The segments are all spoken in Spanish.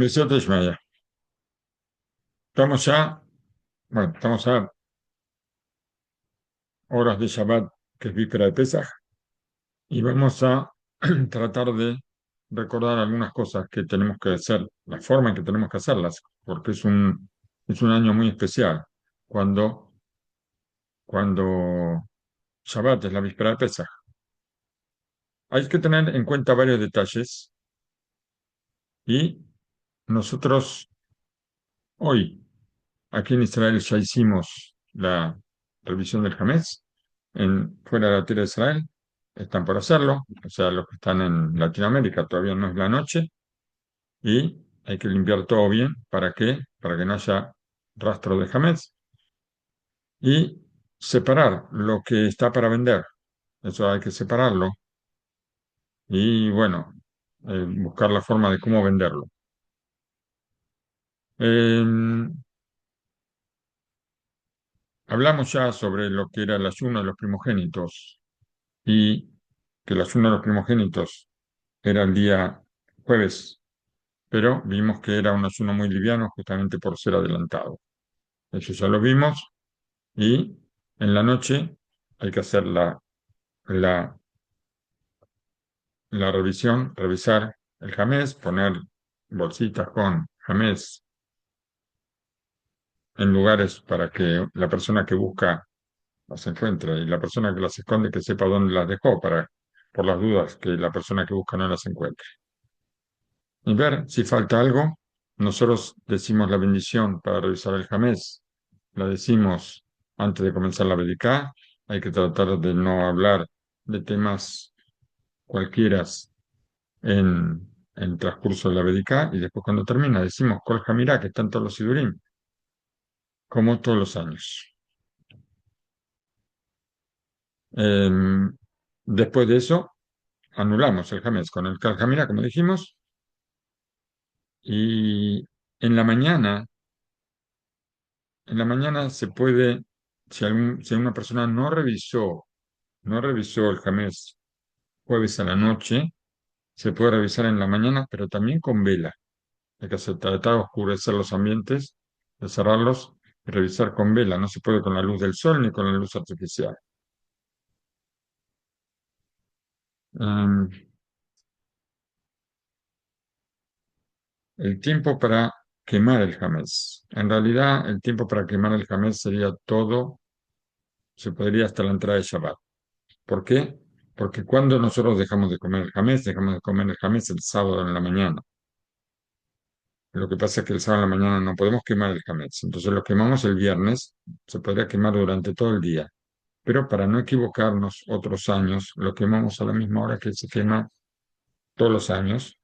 Besate Ishmael. Estamos ya, bueno, estamos a horas de Shabbat, que es víspera de Pesaj, y vamos a tratar de recordar algunas cosas que tenemos que hacer, la forma en que tenemos que hacerlas, porque es un año muy especial, cuando, cuando Shabbat es la víspera de Pesaj. Hay que tener en cuenta varios detalles y nosotros hoy, aquí en Israel, ya hicimos la revisión del Hametz fuera de la tierra de Israel. Están por hacerlo, o sea, los que están en Latinoamérica todavía no es la noche y hay que limpiar todo bien. ¿Para qué? Para que no haya rastro de Hametz y separar lo que está para vender. Eso hay que separarlo y, bueno, buscar la forma de cómo venderlo. Eh, Hablamos ya sobre lo que era el ayuno de los primogénitos y que el ayuno de los primogénitos era el día jueves, pero vimos que era un ayuno muy liviano justamente por ser adelantado. Eso ya lo vimos y en la noche hay que hacer la, la revisión, revisar el jamés, poner bolsitas con jamés en lugares para que la persona que busca las encuentre y la persona que las esconde que sepa dónde las dejó por las dudas que la persona que busca no las encuentre. Y ver si falta algo. Nosotros decimos la bendición para revisar el jamés. La decimos antes de comenzar la Bedicá. Hay que tratar de no hablar de temas cualquiera en transcurso de la Bedicá. Y después cuando termina decimos Kol Hamirá, que están todos los Sidurim, como todos los años. Después de eso, anulamos el jamés con el Kol Hamirá, como dijimos. Y en la mañana En la mañana se puede, si una persona no revisó el Jamés jueves a la noche, se puede revisar en la mañana, pero también con vela. Hay que tratar de oscurecer los ambientes, de cerrarlos y revisar con vela. No se puede con la luz del sol ni con la luz artificial. Em, el tiempo para quemar el Jamés. En realidad, el tiempo para quemar el Jamés sería todo, se podría hasta la entrada de Shabbat. ¿Por qué? Porque cuando nosotros dejamos de comer el jamés el sábado en la mañana. Lo que pasa es que el sábado en la mañana no podemos quemar el jamés. Entonces lo quemamos el viernes, se podría quemar durante todo el día. Pero para no equivocarnos otros años, lo quemamos a la misma hora que se quema todos los años.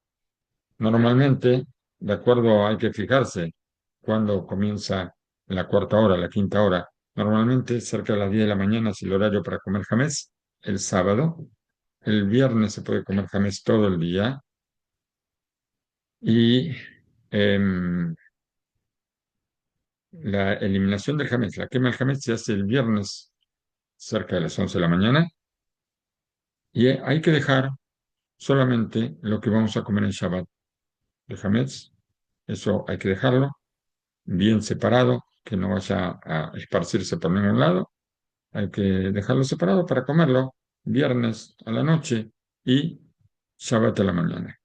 Normalmente, de acuerdo, hay que fijarse cuándo comienza la cuarta hora, la quinta hora. Normalmente cerca de las 10 de la mañana es el horario para comer jamés el sábado. El viernes se puede comer jamés todo el día y em, la eliminación del jamés, la quema del jamés se hace el viernes cerca de las 11 de la mañana y hay que dejar solamente lo que vamos a comer en Shabbat de jamés. Eso hay que dejarlo bien separado, que no vaya a esparcirse por ningún lado. Hay que dejarlo separado para comerlo viernes a la noche y Shabbat a la mañana.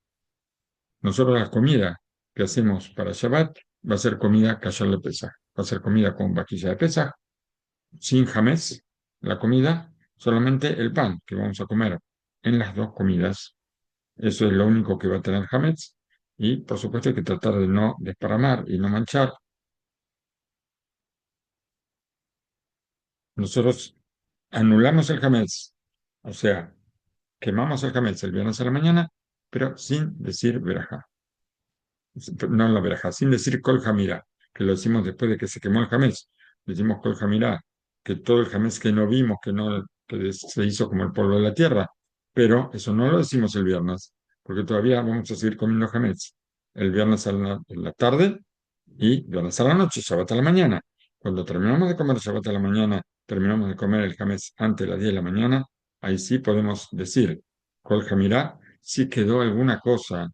Nosotros la comida que hacemos para Shabbat va a ser comida kasher de Pesaj. Va a ser comida con vaquilla de Pesaj, sin jamés, la comida, solamente el pan que vamos a comer en las dos comidas. Eso es lo único que va a tener jamés. Y por supuesto hay que tratar de no desparramar y no manchar. Nosotros anulamos el jamés, o sea, quemamos el jamés el viernes a la mañana, pero sin decir verajá. No la verajá, sin decir kol jamira, que lo decimos después de que se quemó el jamés. Decimos kol jamira, que todo el jamés que no vimos, que se hizo como el polvo de la tierra. Pero eso no lo decimos el viernes, porque todavía vamos a seguir comiendo jamés. El viernes en la tarde y viernes a la noche, Shabbat a la mañana. Cuando terminamos de comer Shabbat a la mañana, terminamos de comer el jamés antes de las 10 de la mañana, ahí sí podemos decir kol jamira, si quedó alguna cosa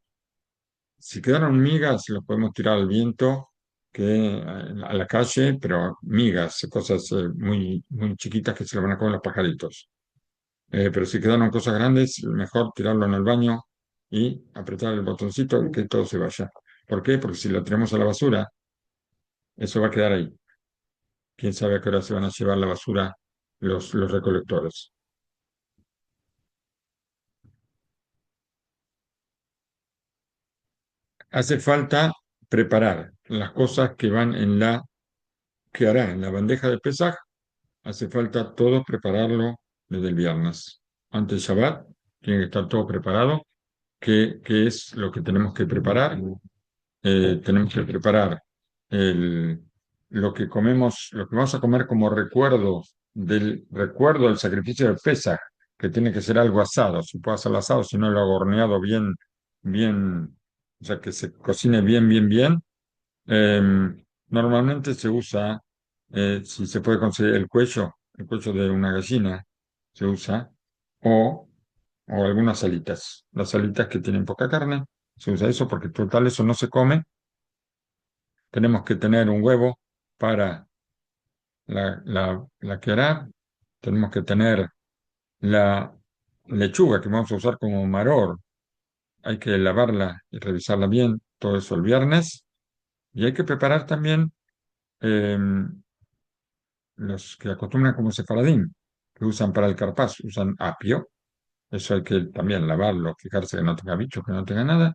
Si quedaron migas, los podemos tirar al viento, a la calle, pero migas, cosas muy, muy chiquitas que se lo van a comer los pajaritos. Pero si quedaron cosas grandes, mejor tirarlo en el baño y apretar el botoncito y que todo se vaya. ¿Por qué? Porque si lo tiramos a la basura, eso va a quedar ahí. ¿Quién sabe a qué hora se van a llevar la basura los recolectores? Hace falta preparar las cosas que van que hará en la bandeja de Pesaj. Hace falta todo prepararlo desde el viernes. Antes del Shabbat, tiene que estar todo preparado. ¿Qué es lo que tenemos que preparar? Tenemos que preparar el, lo que comemos, lo que vamos a comer como recuerdo del sacrificio de Pesaj, que tiene que ser algo asado. Si puede hacerlo asado, si no lo hago horneado bien, bien, o sea, que se cocine bien, bien, bien. Eh, Normalmente se usa, si se puede conseguir el cuello de una gallina, se usa, o, o algunas alitas. Las alitas que tienen poca carne, se usa eso porque total eso no se come. Tenemos que tener un huevo para la hará. Tenemos que tener la lechuga que vamos a usar como maror. Hay que lavarla y revisarla bien, todo eso el viernes. Y hay que preparar también eh, los que acostumbran como sefaradín, que usan para el carpaz, usan apio. Eso hay que también lavarlo, fijarse que no tenga bichos, que no tenga nada.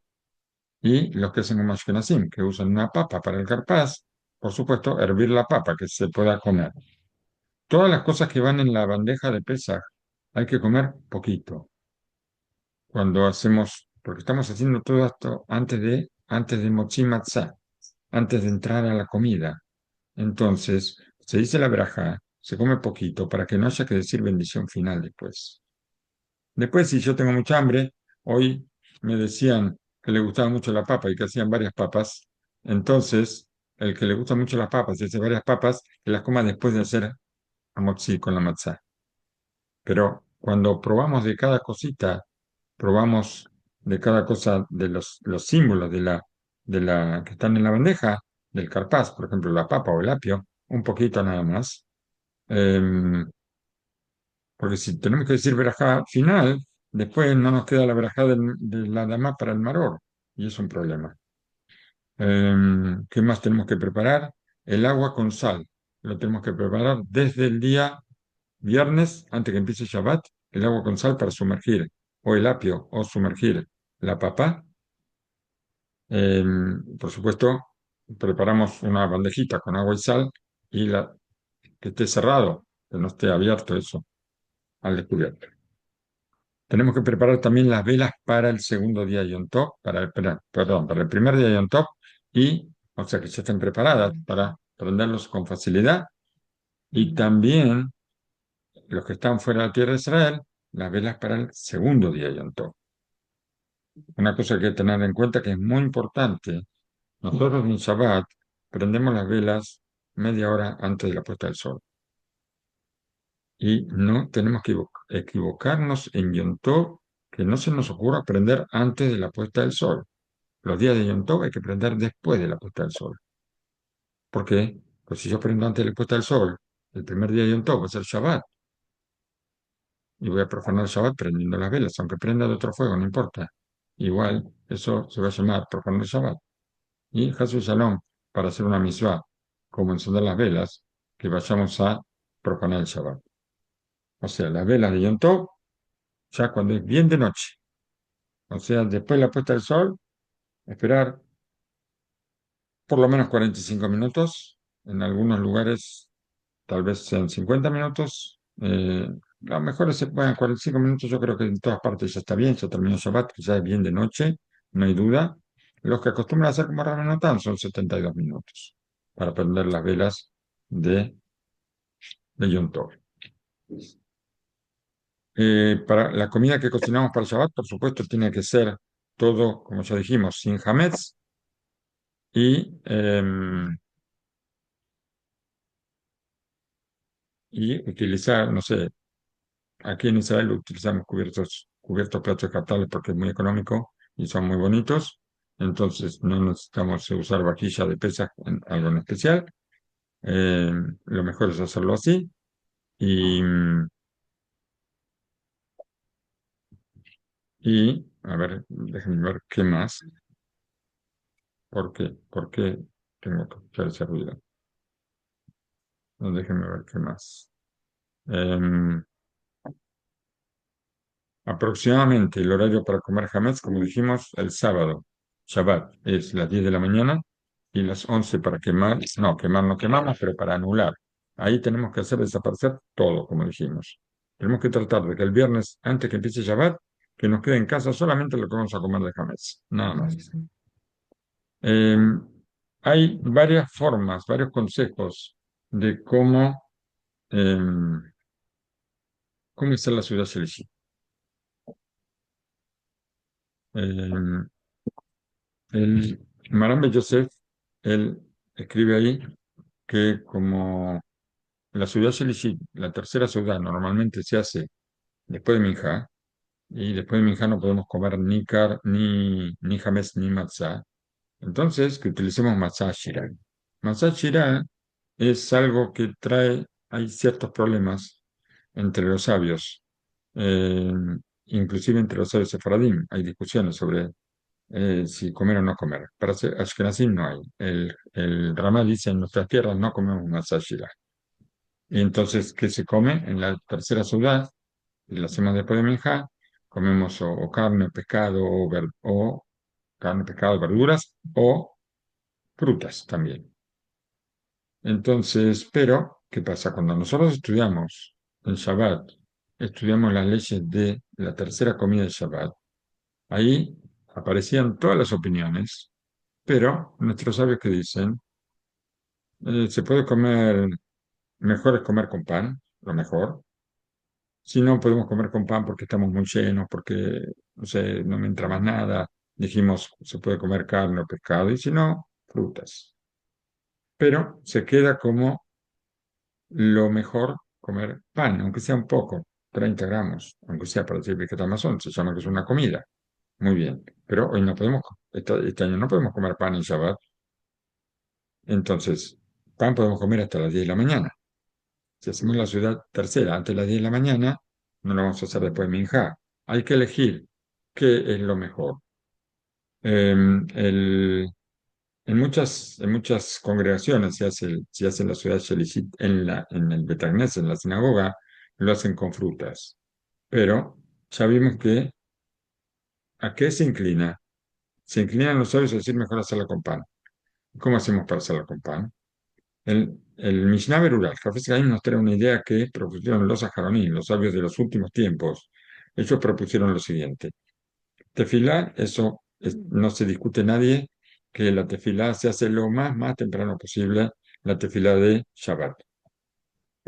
Y los que hacen como ashkenazim, que usan una papa para el carpaz, por supuesto, hervir la papa, que se pueda comer. Todas las cosas que van en la bandeja de Pesaj hay que comer poquito. Cuando hacemos, porque estamos haciendo todo esto antes de Mochi Matzah, antes de entrar a la comida. Entonces, se dice la braja, se come poquito para que no haya que decir bendición final después. Después, si yo tengo mucha hambre, hoy me decían que le gustaba mucho la papa y que hacían varias papas. Entonces, el que le gusta mucho las papas y hace varias papas, que las coma después de hacer amotzi con la matzá. Pero cuando probamos de cada cosita, probamos de cada cosa de los símbolos de la que están en la bandeja, del carpaz, por ejemplo, la papa o el apio, un poquito nada más. Em, Porque si tenemos que decir verajá final, después no nos queda la verajá de la dama para el maror, y es un problema. ¿Qué más tenemos que preparar? El agua con sal. Lo tenemos que preparar desde el día viernes, antes que empiece Shabbat, el agua con sal para sumergir, o el apio, o sumergir la papa. Por supuesto, preparamos una bandejita con agua y sal y que esté cerrado, que no esté abierto eso al descubierto. Tenemos que preparar también las velas para el segundo día de Yom Tov, perdón, para el primer día de Yom Tov, o sea, que ya estén preparadas para prenderlos con facilidad. Y también los que están fuera de la tierra de Israel, las velas para el segundo día de Yom Tov. Una cosa que hay que tener en cuenta que es muy importante. Nosotros en Shabbat prendemos las velas media hora antes de la puesta del sol. Y no tenemos que equivocarnos en Yom Tov, que no se nos ocurra prender antes de la puesta del sol. Los días de Yom Tov hay que prender después de la puesta del sol. ¿Por qué? Pues si yo prendo antes de la puesta del sol, el primer día de Yom Tov va a ser Shabbat, y voy a profanar el Shabbat prendiendo las velas, aunque prenda de otro fuego, no importa. Igual, eso se va a llamar profanar el Shabbat. Y Hasu Shalom, para hacer una misvá, como encender las velas, que vayamos a profanar el Shabbat. O sea, las velas de Yom Tov, ya cuando es bien de noche. O sea, después de la puesta del sol, esperar por lo menos 45 minutos. En algunos lugares tal vez sean 50 minutos. Lo mejor es se puedan 45 minutos. Yo creo que en todas partes ya está bien. Ya terminó Shabbat, que ya es bien de noche, no hay duda. Los que acostumbran a hacer como Ramanatán son 72 minutos para prender las velas de, de Yom Tov. Para la comida que cocinamos para Shabbat, por supuesto, tiene que ser todo, como ya dijimos, sin hametz y y utilizar, no sé, aquí en Israel utilizamos cubiertos platos descartables porque es muy económico y son muy bonitos. entonces no necesitamos usar vajilla de pesas en algo en especial. Eh, lo mejor es hacerlo así. Y, a ver, déjenme ver qué más. ¿Por qué tengo que escuchar ese ruido? No, déjenme ver qué más. Em, Aproximadamente el horario para comer hametz, como dijimos, el sábado, Shabbat, es las 10 de la mañana y las 11 para quemar, no, quemar no quemamos, pero para anular. Ahí tenemos que hacer desaparecer todo, como dijimos. Tenemos que tratar de que el viernes, antes que empiece Shabbat, que nos quede en casa solamente lo que vamos a comer de hametz, nada más. Eh, Hay varias formas, varios consejos de eh, cómo hacer la ciudad Shelish. Eh, el Maran Ben Yosef, él escribe ahí que como la ciudad Shelish, la tercera ciudad, normalmente se hace después de Minjá, y después de Minjá no podemos comer ni hametz, ni matzá. Entonces, que utilicemos matzá shirah. Matzá shirah es algo que trae, hay ciertos problemas entre los sabios, eh, inclusive entre los sabios sefaradim, hay discusiones sobre si comer o no comer. Para Ashkenazim no hay. El Ramá dice, en nuestras tierras no comemos matzah shirah. Y entonces, ¿qué se come? En la tercera ciudad, y la semana después de Minjá, comemos o carne, pescado, o carne, pescado, verduras, o frutas también. Entonces, pero, ¿qué pasa? Cuando nosotros estudiamos el Shabbat, estudiamos las leyes de la tercera comida del Shabbat, ahí aparecían todas las opiniones, pero nuestros sabios que dicen, se puede comer, mejor es comer con pan, lo mejor. Si no podemos comer con pan porque estamos muy llenos, porque, no sé, no me entra más nada, dijimos, se puede comer carne o pescado, y si no, frutas. Pero se queda como lo mejor comer pan, aunque sea un poco, 30 gramos, aunque sea para decir Birkat Hamazon, se llama que es una comida. Muy bien, pero hoy no podemos, este año no podemos comer pan en Shabbat, entonces pan podemos comer hasta las 10 de la mañana. Si hacemos la ciudad tercera antes de las 10 de la mañana, no lo vamos a hacer después de Minjá. Hay que elegir qué es lo mejor. Eh, el, en muchas congregaciones se hace la ciudad Shelishit en el Betagnes, en la sinagoga, lo hacen con frutas. Pero ya vimos que ¿a qué se inclina? Se inclinan los sabios a decir mejor hacerla con pan. ¿Cómo hacemos para hacerla con pan? El Mishnah Berurah, el Jafetz Haim nos trae una idea que propusieron los Ajaronim, los sabios de los últimos tiempos. Ellos propusieron lo siguiente. Tefilá, no se discute nadie que la tefilá se hace lo más temprano posible, la tefilá de Shabbat.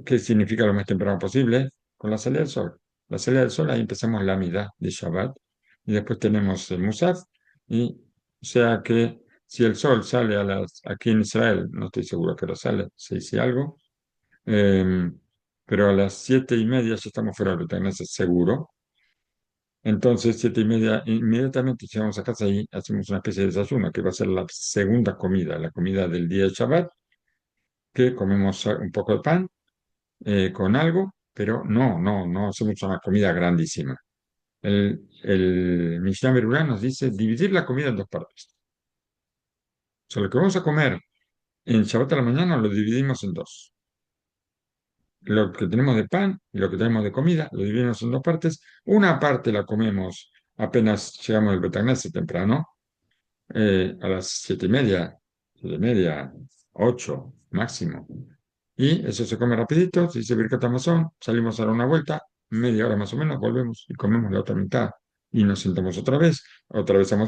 ¿Qué significa lo más temprano posible? Con la salida del sol. La salida del sol, ahí empezamos la mitad de Shabbat y después tenemos el Musaf, y o sea que si el sol sale aquí en Israel, no estoy seguro que lo sale, 6 y algo, eh, pero a las 7:30 ya estamos fuera de Betania, seguro. Entonces, 7:30, inmediatamente llegamos a casa y hacemos una especie de desayuno, que va a ser la segunda comida, la comida del día de Shabbat, que comemos un poco de pan con algo, pero no hacemos una comida grandísima. El Mishnah Berurah nos dice dividir la comida en dos partes. O sea, lo que vamos a comer en Shabbat a la mañana lo dividimos en dos. Lo que tenemos de pan y lo que tenemos de comida lo dividimos en dos partes. Una parte la comemos apenas llegamos del Betagneset temprano, a las 7:30, 7:30, 8 máximo. Y eso se come rapidito, se dice Birkat Hamazon, salimos a dar una vuelta, media hora más o menos, volvemos y comemos la otra mitad. Y nos sentamos otra vez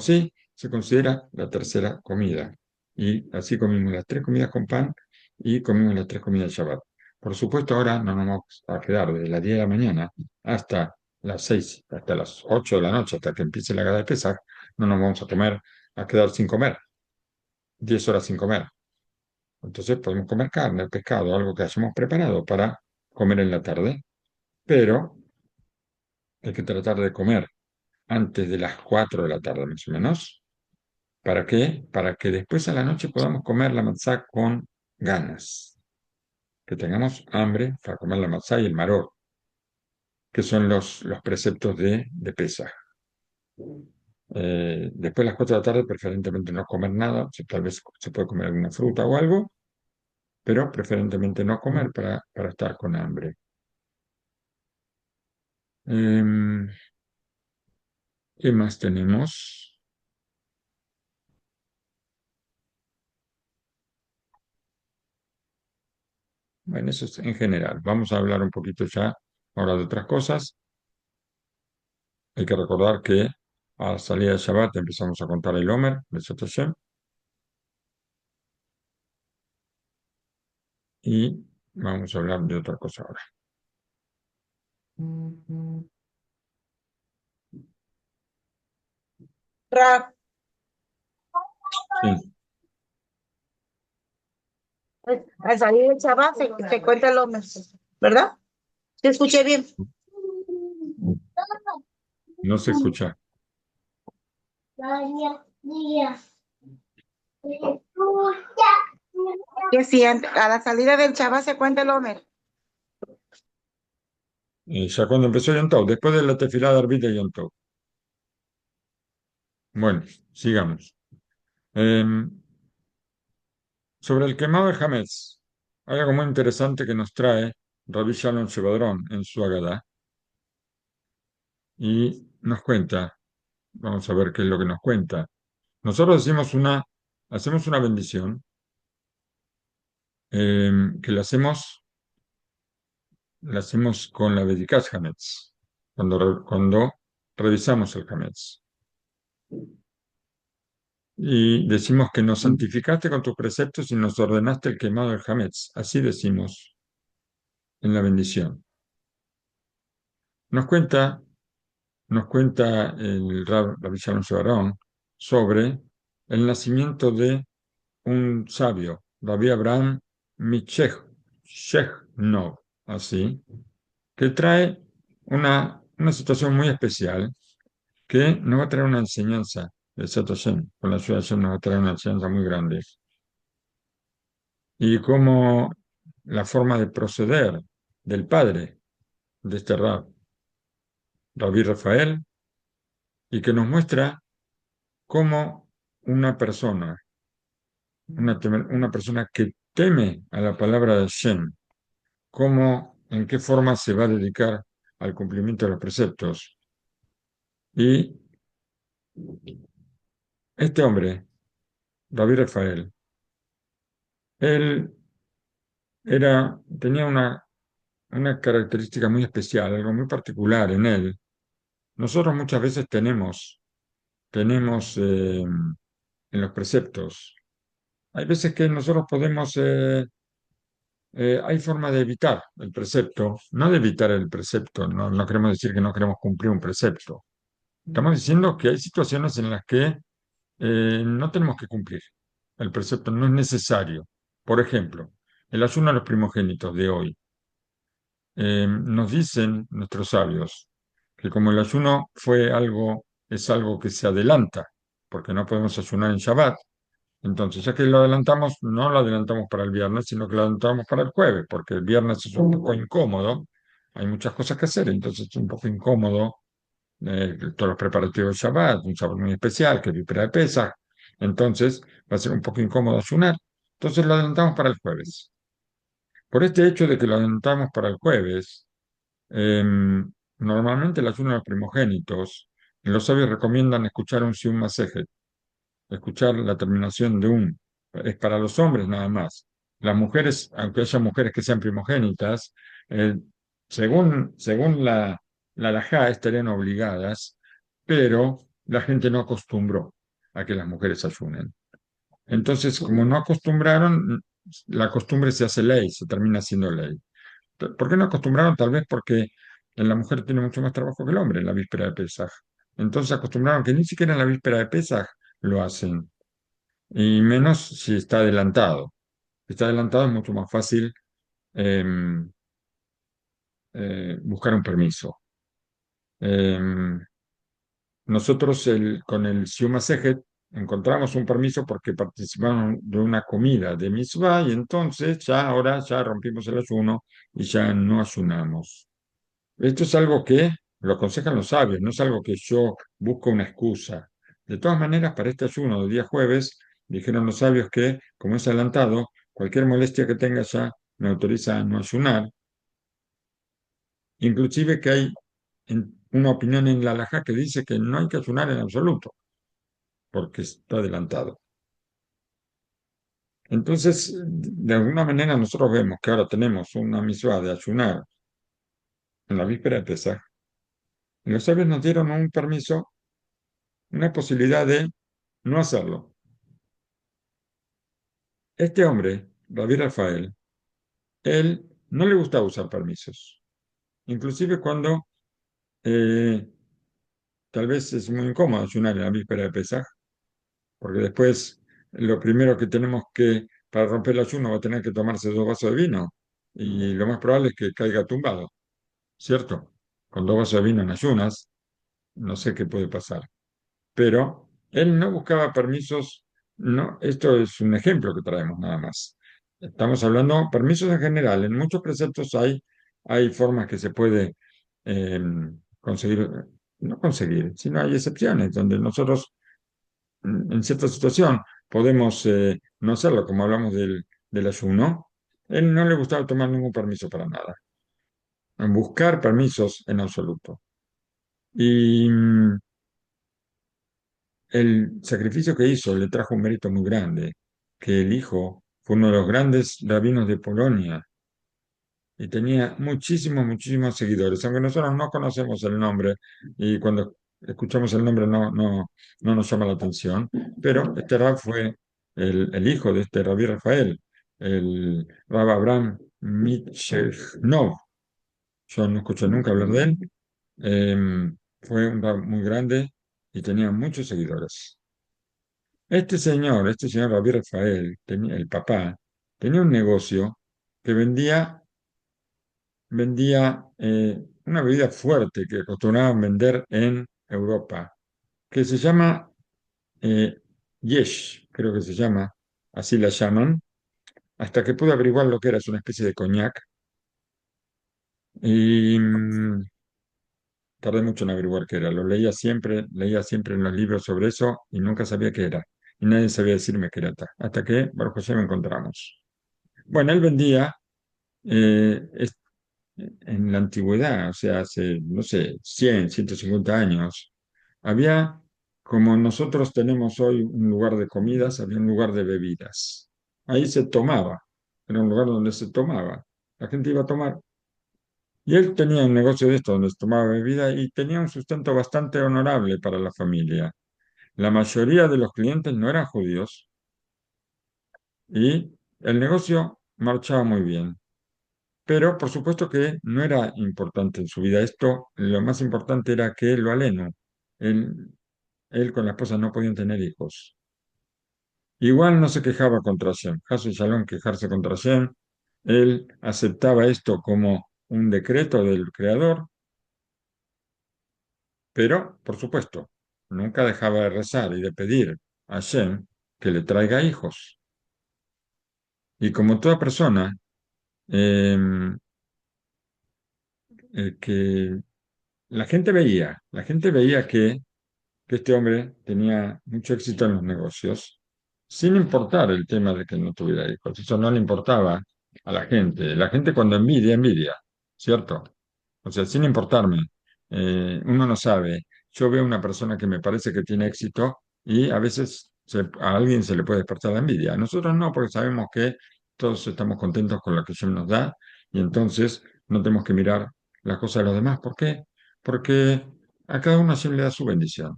sí, se considera la tercera comida. Y así comimos las tres comidas con pan y comimos las tres comidas de Shabbat. Por supuesto, ahora no nos vamos a quedar desde las 10 de la mañana hasta las 6, hasta las 8 de la noche, hasta que empiece la gada de Pesaj, no nos vamos a quedar sin comer, 10 horas sin comer. Entonces podemos comer carne, pescado, algo que hayamos preparado para comer en la tarde, pero hay que tratar de comer antes de las 4 de la tarde, más o menos, ¿Para qué? Para que después a la noche podamos comer la matzá con ganas, que tengamos hambre para comer la matzá y el maror, que son los preceptos de Pesaj. Después de las 4 de la tarde, preferentemente no comer nada, si tal vez se puede comer alguna fruta o algo, pero preferentemente no comer para estar con hambre. Em, ¿Qué más tenemos? Bueno, eso es en general. Vamos a hablar un poquito ya ahora de otras cosas. Hay que recordar que a la salida de Shabbat empezamos a contar el Omer, Besat Hashem, y vamos a hablar de otra cosa ahora. Ra- Sí. Al salir del Shabbat se cuenta el hombre, ¿verdad? ¿Te escuché bien? No se escucha. Que si a la salida del Shabbat se cuenta el hombre. Ya cuando empezó Yom Tov, después de la tefilá de Arbit de Yom Tov. Bueno, sigamos. Em, Sobre el quemado de Hametz, hay algo muy interesante que nos trae Rabbi Shalom Shevadrón en su Agadá y nos cuenta, vamos a ver qué es lo que nos cuenta. Nosotros hacemos una bendición que la hacemos con la Bedikat Hametz, cuando revisamos el Hametz. Y decimos que nos santificaste con tus preceptos y nos ordenaste el quemado del Hametz. Así decimos en la bendición. Nos cuenta Nos cuenta el Rabbi Shalom Shevarón sobre el nacimiento de un sabio, Rabbi Abraham Shechnov, así, que trae una situación muy especial que nos va a traer una enseñanza de Sat Hashem, con la ayuda de Hashem nos va a traer una enseñanza muy grande. Y cómo la forma de proceder del padre de este Rabbi Rafael, y que nos muestra cómo una persona, una persona que teme a la palabra de Shem, cómo, en qué forma se va a dedicar al cumplimiento de los preceptos. Y este hombre, David Rafael, él tenía una característica muy especial, algo muy particular en él. Nosotros muchas veces tenemos en los preceptos, hay veces que nosotros hay forma de evitar el precepto, no de evitar el precepto, no queremos decir que no queremos cumplir un precepto. Estamos diciendo que hay situaciones en las que no tenemos que cumplir. El precepto no es necesario. Por ejemplo, el ayuno a los primogénitos de hoy. Nos dicen nuestros sabios que como el ayuno es algo que se adelanta, porque no podemos ayunar en Shabbat, entonces, ya que lo adelantamos, no lo adelantamos para el viernes, sino que lo adelantamos para el jueves, porque el viernes es un poco incómodo, hay muchas cosas que hacer, entonces es un poco incómodo todos los preparativos de Shabbat, un Shabbat muy especial, que es víspera de Pesaj, entonces va a ser un poco incómodo ayunar, entonces lo adelantamos para el jueves. Por este hecho de que lo adelantamos para el jueves, normalmente el ayuno de los primogénitos, los sabios recomiendan escuchar un Sium Masejet, escuchar la terminación de es para los hombres nada más. Las mujeres, aunque haya mujeres que sean primogénitas, eh, según la halajá estarían obligadas, pero la gente no acostumbró a que las mujeres ayunen. Entonces, como no acostumbraron, la costumbre se hace ley, se termina siendo ley. ¿Por qué no acostumbraron? Tal vez porque la mujer tiene mucho más trabajo que el hombre en la víspera de Pesaj. Entonces acostumbraron que ni siquiera en la víspera de Pesaj lo hacen y menos si está adelantado. Si está adelantado es mucho más fácil em, buscar un permiso. Em, Nosotros con el Siuma Sejet encontramos un permiso porque participamos de una comida de mitzvah y entonces ya ahora ya rompimos el ayuno y ya no ayunamos. Esto es algo que lo aconsejan los sabios, no es algo que yo busco una excusa. De todas maneras, para este ayuno del día jueves, dijeron los sabios que, como es adelantado, cualquier molestia que tenga ya me autoriza a no ayunar. Inclusive que hay una opinión en la halajá que dice que no hay que ayunar en absoluto, porque está adelantado. Entonces, de alguna manera nosotros vemos que ahora tenemos una misua de ayunar en la víspera de Pesaj, y los sabios nos dieron un permiso, una posibilidad de no hacerlo. Este hombre, David Rafael, él no le gustaba usar permisos, inclusive cuando eh, tal vez es muy incómodo ayunar en la víspera de Pesaj, porque después lo primero que tenemos que, para romper el ayuno, va a tener que tomarse 2 vasos de vino, y lo más probable es que caiga tumbado, ¿cierto? Con 2 vasos de vino en ayunas, no sé qué puede pasar. Pero él no buscaba permisos, no, esto es un ejemplo que traemos nada más. Estamos hablando permisos en general, en muchos preceptos hay formas que se puede eh, conseguir, no conseguir, sino hay excepciones donde nosotros en cierta situación podemos no hacerlo, como hablamos del ayuno. Él no le gustaba tomar ningún permiso para nada, buscar permisos en absoluto. Y el sacrificio que hizo le trajo un mérito muy grande, que el hijo fue uno de los grandes rabinos de Polonia y tenía muchísimos, muchísimos seguidores, aunque nosotros no conocemos el nombre y cuando escuchamos el nombre no nos llama la atención, pero este rab fue el hijo de este rabí Rafael, el rab Abraham Michelnov. Yo no escuché nunca hablar de él. Fue un rab muy grande y tenía muchos seguidores. Este señor Rabí Rafael, el papá, tenía un negocio que vendía una bebida fuerte que acostumbraban vender en Europa, que se llama eh, Yesh, creo que se llama, así la llaman, hasta que pude averiguar lo que era, es una especie de coñac, y tardé mucho en averiguar qué era, lo leía siempre en los libros sobre eso y nunca sabía qué era, y nadie sabía decirme qué era, hasta que, Baruch Hashem, encontramos. Bueno, él vendía en la antigüedad, o sea, hace, no sé, 100, 150 años, había, como nosotros tenemos hoy un lugar de comidas, había un lugar de bebidas. Ahí se tomaba, era un lugar donde se tomaba. La gente iba a tomar. Y él tenía un negocio de esto, donde se tomaba bebida y tenía un sustento bastante honorable para la familia. La mayoría de los clientes no eran judíos y el negocio marchaba muy bien. Pero por supuesto que no era importante en su vida esto, lo más importante era que lo aleno. Él, él con la esposa no podían tener hijos. Igual no se quejaba contra Hashem. Hasu Shalom quejarse contra Hashem. Él aceptaba esto como un decreto del Creador, pero por supuesto, nunca dejaba de rezar y de pedir a Hashem que le traiga hijos. Y como toda persona eh, que la gente veía que este hombre tenía mucho éxito en los negocios, sin importar el tema de que no tuviera hijos. Eso no le importaba a la gente. La gente cuando envidia, envidia, ¿cierto? O sea, sin importarme. Uno no sabe. Yo veo una persona que me parece que tiene éxito y a veces a alguien se le puede despertar la envidia. A nosotros no, porque sabemos que todos estamos contentos con lo que Dios nos da y entonces no tenemos que mirar las cosas de los demás. ¿Por qué? Porque a cada uno siempre le da su bendición.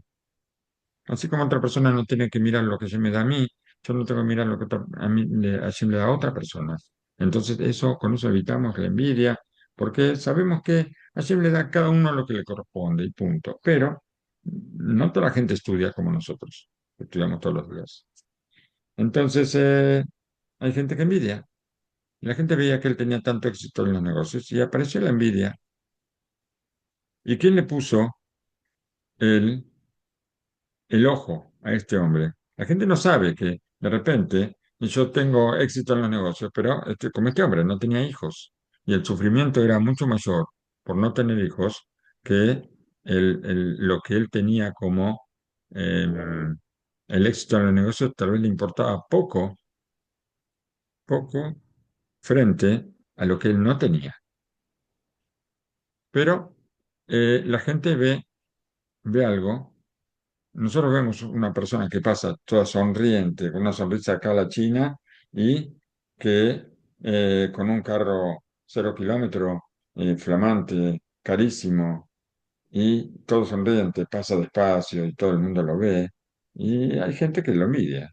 Así como otra persona no tiene que mirar lo que Hashem me da a mí, yo no tengo que mirar lo que a mí Hashem le da a otra persona. Entonces, con eso evitamos la envidia, porque sabemos que Hashem le da a cada uno lo que le corresponde y punto. Pero no toda la gente estudia como nosotros, estudiamos todos los días. Entonces, hay gente que envidia. Y la gente veía que él tenía tanto éxito en los negocios y apareció la envidia. ¿Y quién le puso él? el ojo a este hombre. La gente no sabe que de repente yo tengo éxito en los negocios, pero como este hombre no tenía hijos y el sufrimiento era mucho mayor por no tener hijos que lo que él tenía como eh, el éxito en los negocios, tal vez le importaba poco, poco frente a lo que él no tenía. Pero la gente ve algo. Nosotros vemos una persona que pasa toda sonriente, con una sonrisa acá a la china y que con un carro 0 kilómetro, flamante, carísimo y todo sonriente, pasa despacio y todo el mundo lo ve y hay gente que lo envidia.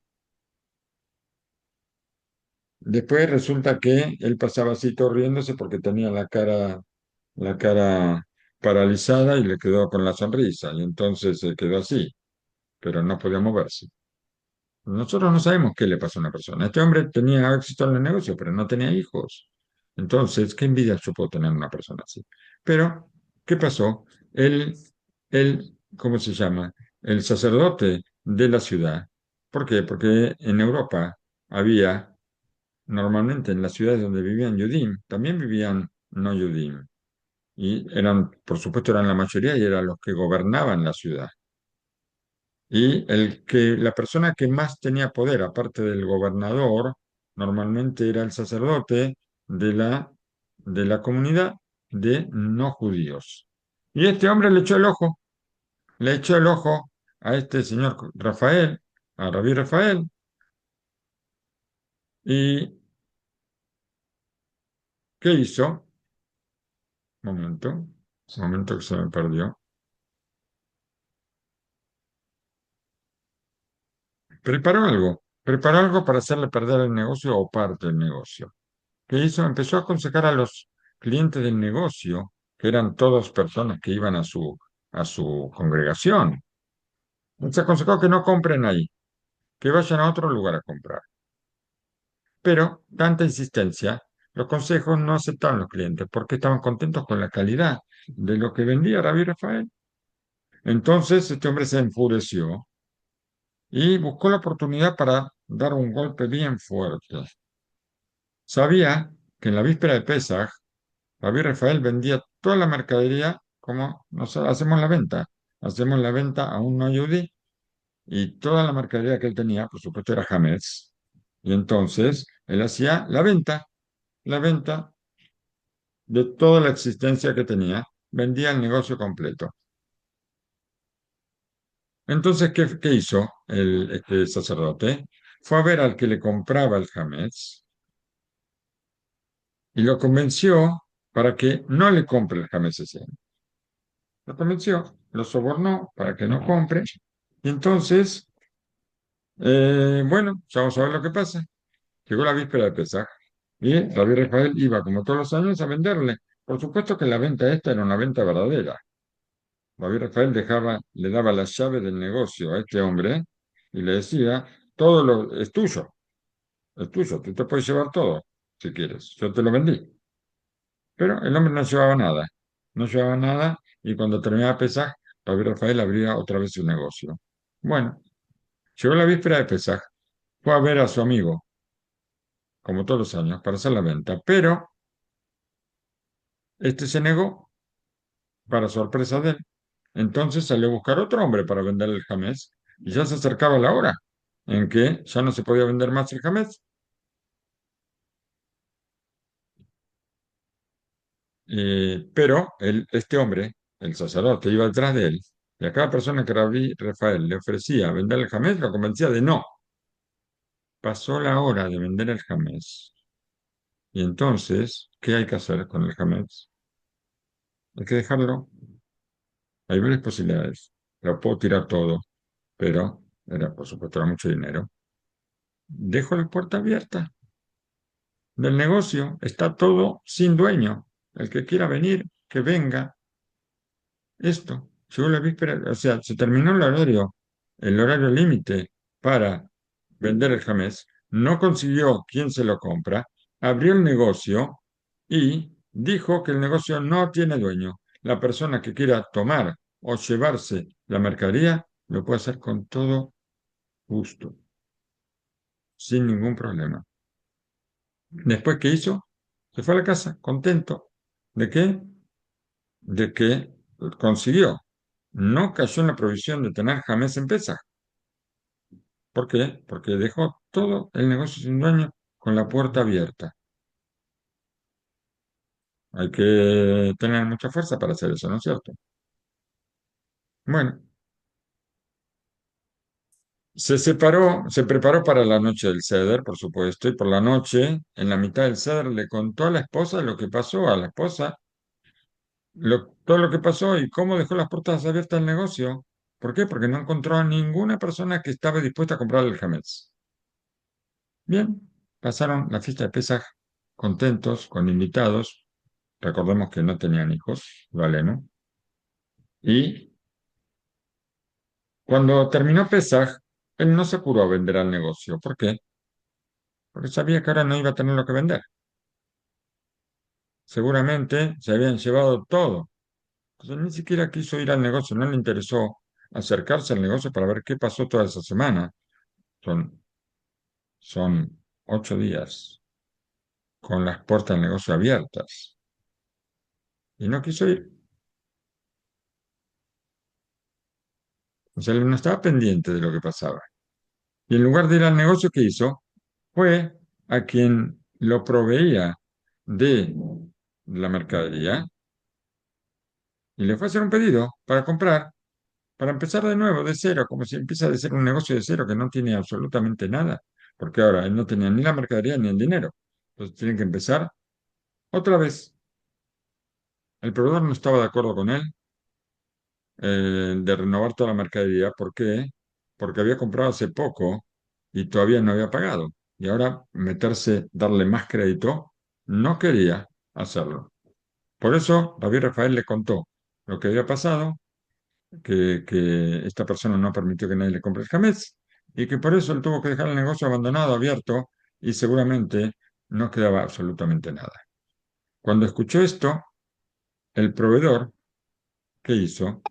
Después resulta que él pasaba así todo riéndose porque tenía la cara paralizada y le quedó con la sonrisa y entonces se quedó así, pero no podía moverse. Nosotros no sabemos qué le pasó a una persona. Este hombre tenía éxito en el negocio, pero no tenía hijos. Entonces, ¿qué envidia yo puedo tener una persona así? Pero, ¿qué pasó? ¿Cómo se llama? El sacerdote de la ciudad. ¿Por qué? Porque en Europa había, normalmente en las ciudades donde vivían Yudim, también vivían no Yudim. Y eran, por supuesto, eran la mayoría y eran los que gobernaban la ciudad. Y la persona que más tenía poder, aparte del gobernador, normalmente era el sacerdote de la comunidad de no judíos. Y este hombre le echó el ojo a este señor Rafael, a Rabí Rafael, y ¿qué hizo? Un momento que se me perdió. Preparó algo para hacerle perder el negocio o parte del negocio. ¿Qué hizo? Empezó a aconsejar a los clientes del negocio, que eran todas personas que iban a su congregación. Les aconsejó que no compren ahí, que vayan a otro lugar a comprar. Pero tanta insistencia, los consejos no aceptaban los clientes porque estaban contentos con la calidad de lo que vendía Rabí Rafael. Entonces este hombre se enfureció y buscó la oportunidad para dar un golpe bien fuerte. Sabía que en la víspera de Pesaj, Rabí Rafael vendía toda la mercadería como nosotros hacemos la venta. Hacemos la venta a un no yudí y toda la mercadería que él tenía, por supuesto, era Hametz. Y entonces él hacía la venta de toda la existencia que tenía, vendía el negocio completo. Entonces, ¿qué hizo este sacerdote? Fue a ver al que le compraba el Hametz y lo convenció para que no le compre el Hametz ese año. Lo convenció, lo sobornó para que no compre. Y entonces, bueno, ya vamos a ver lo que pasa. Llegó la víspera de Pesaj y Rabí Rafael iba, como todos los años, a venderle. Por supuesto que la venta esta era una venta verdadera. Rabí Rafael le daba la llave del negocio a este hombre y le decía, todo es tuyo, tú te puedes llevar todo si quieres, yo te lo vendí. Pero el hombre no llevaba nada y cuando terminaba Pesaj, Rabí Rafael abría otra vez su negocio. Bueno, llegó la víspera de Pesaj, fue a ver a su amigo, como todos los años, para hacer la venta, pero este se negó, para sorpresa de él. Entonces salió a buscar otro hombre para vender el jamés y ya se acercaba la hora en que ya no se podía vender más el jamés. Pero este hombre, el sacerdote, iba detrás de él y a cada persona que Rabí Rafael le ofrecía vender el jamés, lo convencía de no. Pasó la hora de vender el jamés. Y entonces, ¿qué hay que hacer con el jamés? Hay que dejarlo. Hay varias posibilidades. Lo puedo tirar todo, pero por supuesto, era mucho dinero. Dejo la puerta abierta del negocio, está todo sin dueño. El que quiera venir, que venga. Esto, llegó la víspera, o sea, se terminó el horario límite para vender el jamés, no consiguió quien se lo compra, abrió el negocio y dijo que el negocio no tiene dueño. La persona que quiera tomar o llevarse la mercadería lo puede hacer con todo gusto, sin ningún problema. Después, ¿qué hizo? Se fue a la casa, contento. ¿De qué? De que consiguió. No cayó en la provisión de tener jamés en Pesaj. ¿Por qué? Porque dejó todo el negocio sin dueño con la puerta abierta. Hay que tener mucha fuerza para hacer eso, ¿no es cierto? Bueno, se separó, se preparó para la noche del Seder, por supuesto, y por la noche, en la mitad del Seder, le contó a la esposa lo que pasó, a la esposa, todo lo que pasó y cómo dejó las puertas abiertas del negocio. ¿Por qué? Porque no encontró a ninguna persona que estaba dispuesta a comprar el Hametz. Bien, pasaron la fiesta de Pesaj contentos, con invitados. Recordemos que no tenían hijos, ¿vale, no? Y cuando terminó Pesaj, él no se apuró a vender al negocio. ¿Por qué? Porque sabía que ahora no iba a tener lo que vender. Seguramente se habían llevado todo. Entonces ni siquiera quiso ir al negocio, no le interesó acercarse al negocio para ver qué pasó toda esa semana. Son, son 8 días con las puertas del negocio abiertas. Y no quiso ir. O sea, él no estaba pendiente de lo que pasaba. Y en lugar de ir al negocio que hizo, fue a quien lo proveía de la mercadería y le fue a hacer un pedido para comprar, para empezar de nuevo, de cero, como si empieza de ser un negocio de cero que no tiene absolutamente nada, porque ahora él no tenía ni la mercadería ni el dinero. Entonces tienen que empezar otra vez. El proveedor no estaba de acuerdo con él de renovar toda la mercadería. ¿Por qué? Porque había comprado hace poco y todavía no había pagado. Y ahora meterse, darle más crédito, no quería hacerlo. Por eso David Rafael le contó lo que había pasado, que esta persona no permitió que nadie le compre el Hametz y que por eso él tuvo que dejar el negocio abandonado, abierto, y seguramente no quedaba absolutamente nada. Cuando escuchó esto, el proveedor, ¿qué hizo?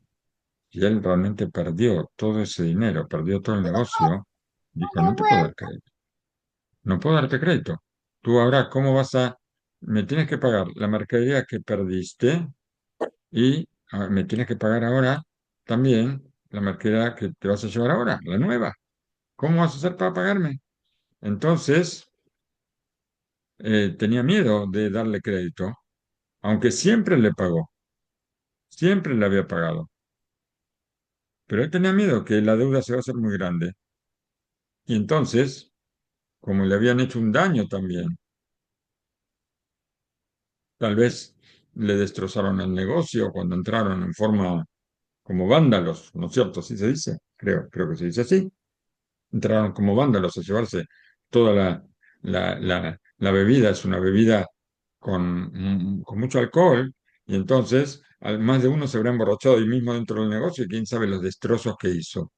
Y él realmente perdió todo ese dinero, perdió todo el negocio, dijo, no te puedo dar crédito, no puedo darte crédito. Tú ahora, ¿cómo vas a...? Me tienes que pagar la mercadería que perdiste y me tienes que pagar ahora también la mercadería que te vas a llevar ahora, la nueva. ¿Cómo vas a hacer para pagarme? Entonces, tenía miedo de darle crédito, aunque siempre le pagó, siempre le había pagado. Pero él tenía miedo que la deuda se va a hacer muy grande. Y entonces, como le habían hecho un daño también, tal vez le destrozaron el negocio cuando entraron en forma como vándalos, ¿no es cierto? ¿Así se dice? Creo que se dice así. Entraron como vándalos a llevarse toda la bebida. Es una bebida con mucho alcohol, y entonces más de uno se habrá emborrachado ahí mismo dentro del negocio y quién sabe los destrozos que hizo.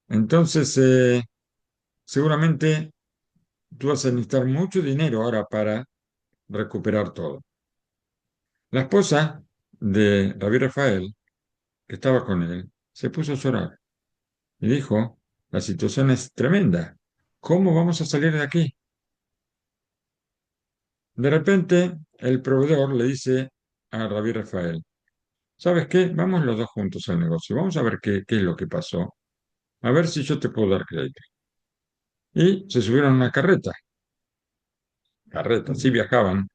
Entonces, seguramente tú vas a necesitar mucho dinero ahora para recuperar todo. La esposa de Rabí Rafael, que estaba con él, se puso a llorar y dijo, la situación es tremenda. ¿Cómo vamos a salir de aquí? De repente, el proveedor le dice a Rabí Rafael, ¿sabes qué? Vamos los dos juntos al negocio. Vamos a ver qué es lo que pasó. A ver si yo te puedo dar crédito. Y se subieron a una carreta, sí viajaban,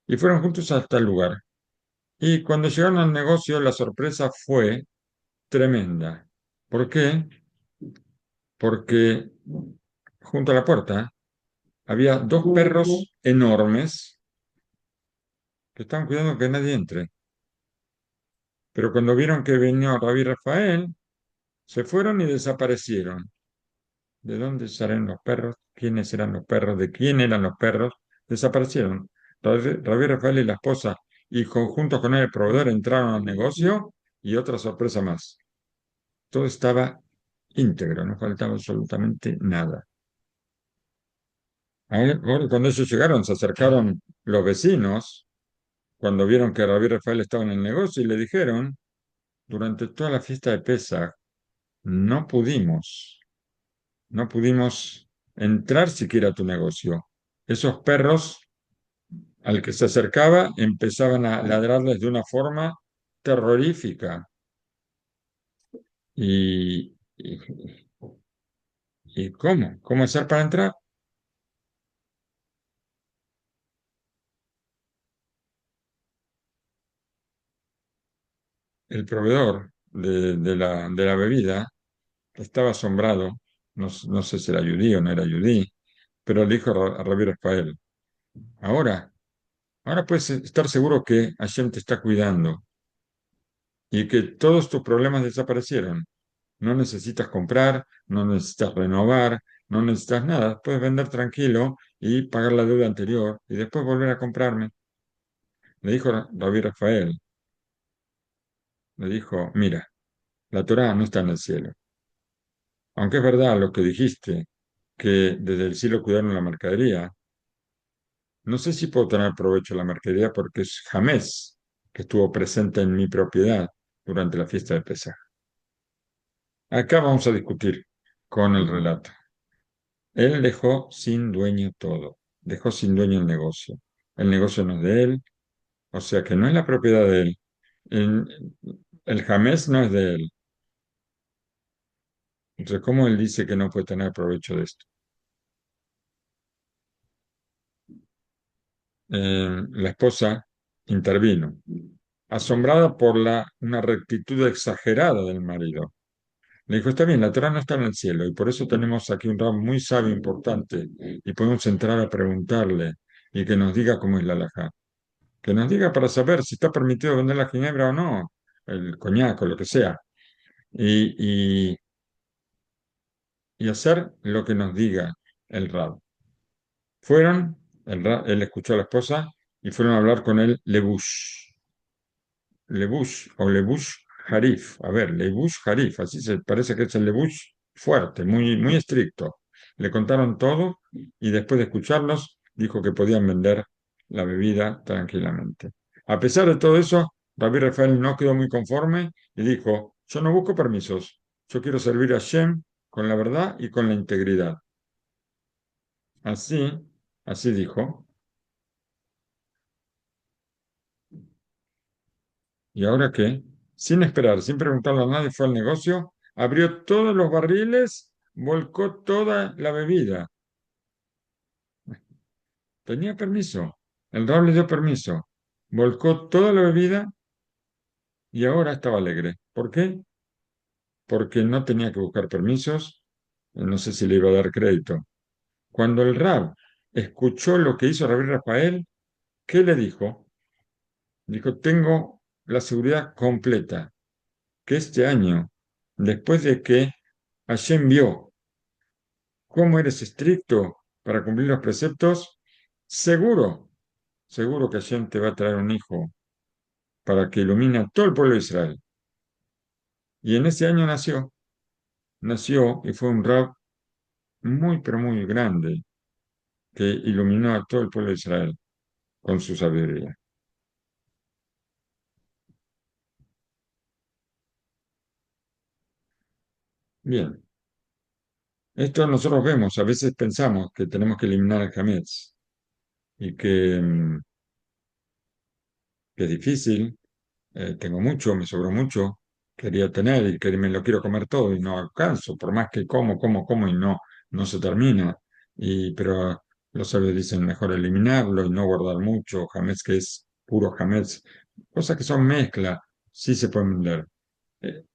y fueron juntos hasta el lugar. Y cuando llegaron al negocio, la sorpresa fue tremenda. ¿Por qué? Porque junto a la puerta había dos perros enormes que estaban cuidando que nadie entre. Pero cuando vieron que venía Rabí Rafael, se fueron y desaparecieron. ¿De dónde salen los perros? ¿Quiénes eran los perros? ¿De quién eran los perros? Desaparecieron. Rabí Rafael y la esposa, y juntos con él el proveedor, entraron al negocio y otra sorpresa más. Todo estaba íntegro, no faltaba absolutamente nada. Ahora, cuando ellos llegaron, se acercaron los vecinos, cuando vieron que Rabí Rafael estaba en el negocio, y le dijeron, durante toda la fiesta de Pesaj, no pudimos, no pudimos entrar siquiera a tu negocio. Esos perros al que se acercaba empezaban a ladrarles de una forma terrorífica. ¿Y, y, y cómo? ¿Cómo hacer para entrar? El proveedor de la bebida estaba asombrado, no sé si era yudí o no era yudí, pero le dijo a Rabbi Rafael, ahora, ahora puedes estar seguro que Hashem te está cuidando y que todos tus problemas desaparecieron. No necesitas comprar, no necesitas renovar, no necesitas nada. Puedes vender tranquilo y pagar la deuda anterior y después volver a comprarme. Le dijo Rabbi Rafael, le dijo, mira, la Torá no está en el cielo. Aunque es verdad lo que dijiste, que desde el cielo cuidaron la mercadería, no sé si puedo tener provecho de la mercadería porque es Jamés que estuvo presente en mi propiedad durante la fiesta de Pesaj. Acá vamos a discutir con el relato. Él dejó sin dueño todo, dejó sin dueño el negocio no es de él, o sea que no es la propiedad de él. El, el Jamés no es de él. Entonces, ¿cómo él dice que no puede tener provecho de esto? La esposa intervino, asombrada por una rectitud exagerada del marido. Le dijo, está bien, la Torah no está en el cielo y por eso tenemos aquí un rab muy sabio, importante, y podemos entrar a preguntarle y que nos diga cómo es la halajá. Que nos diga para saber si está permitido vender la ginebra o no, el coñac o lo que sea, y, y, y hacer lo que nos diga el rab. Fueron, él escuchó a la esposa y fueron a hablar con él Lebush. Lebush o Lebush Harif. A ver, Lebush Harif, así se parece que es el Lebush fuerte, muy, muy estricto. Le contaron todo y después de escucharlos dijo que podían vender la bebida tranquilamente. A pesar de todo eso, Rabbi Rafael no quedó muy conforme y dijo, yo no busco permisos, yo quiero servir a Shem con la verdad y con la integridad. Así, así dijo. ¿Y ahora qué? Sin esperar, sin preguntarle a nadie, fue al negocio, abrió todos los barriles, volcó toda la bebida. Tenía permiso. El rab le dio permiso. Volcó toda la bebida y ahora estaba alegre. ¿Por qué? Porque no tenía que buscar permisos. No sé si le iba a dar crédito. Cuando el rab escuchó lo que hizo Rabbi Rafael, ¿qué le dijo? Dijo, tengo la seguridad completa que este año, después de que Hashem vio cómo eres estricto para cumplir los preceptos, seguro, seguro que Hashem te va a traer un hijo para que ilumine a todo el pueblo de Israel. Y en ese año nació y fue un rab muy, pero muy grande que iluminó a todo el pueblo de Israel con su sabiduría. Bien, esto nosotros vemos, a veces pensamos que tenemos que eliminar el Hametz y que es difícil, tengo mucho, me sobró mucho, quería tener y que me lo quiero comer todo y no alcanzo, por más que como y no se termina. Pero los sabios dicen mejor eliminarlo y no guardar mucho, jamés que es puro jamés, cosas que son mezcla, sí se pueden vender.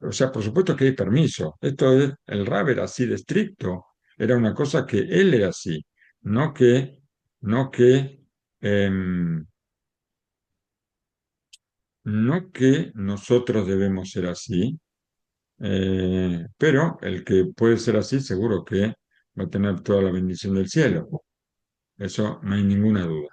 O sea, por supuesto que hay permiso. El rab era así de estricto, era una cosa que él era así, no que, no que, em, no que nosotros debemos ser así, pero el que puede ser así seguro que va a tener toda la bendición del cielo. Eso no hay ninguna duda.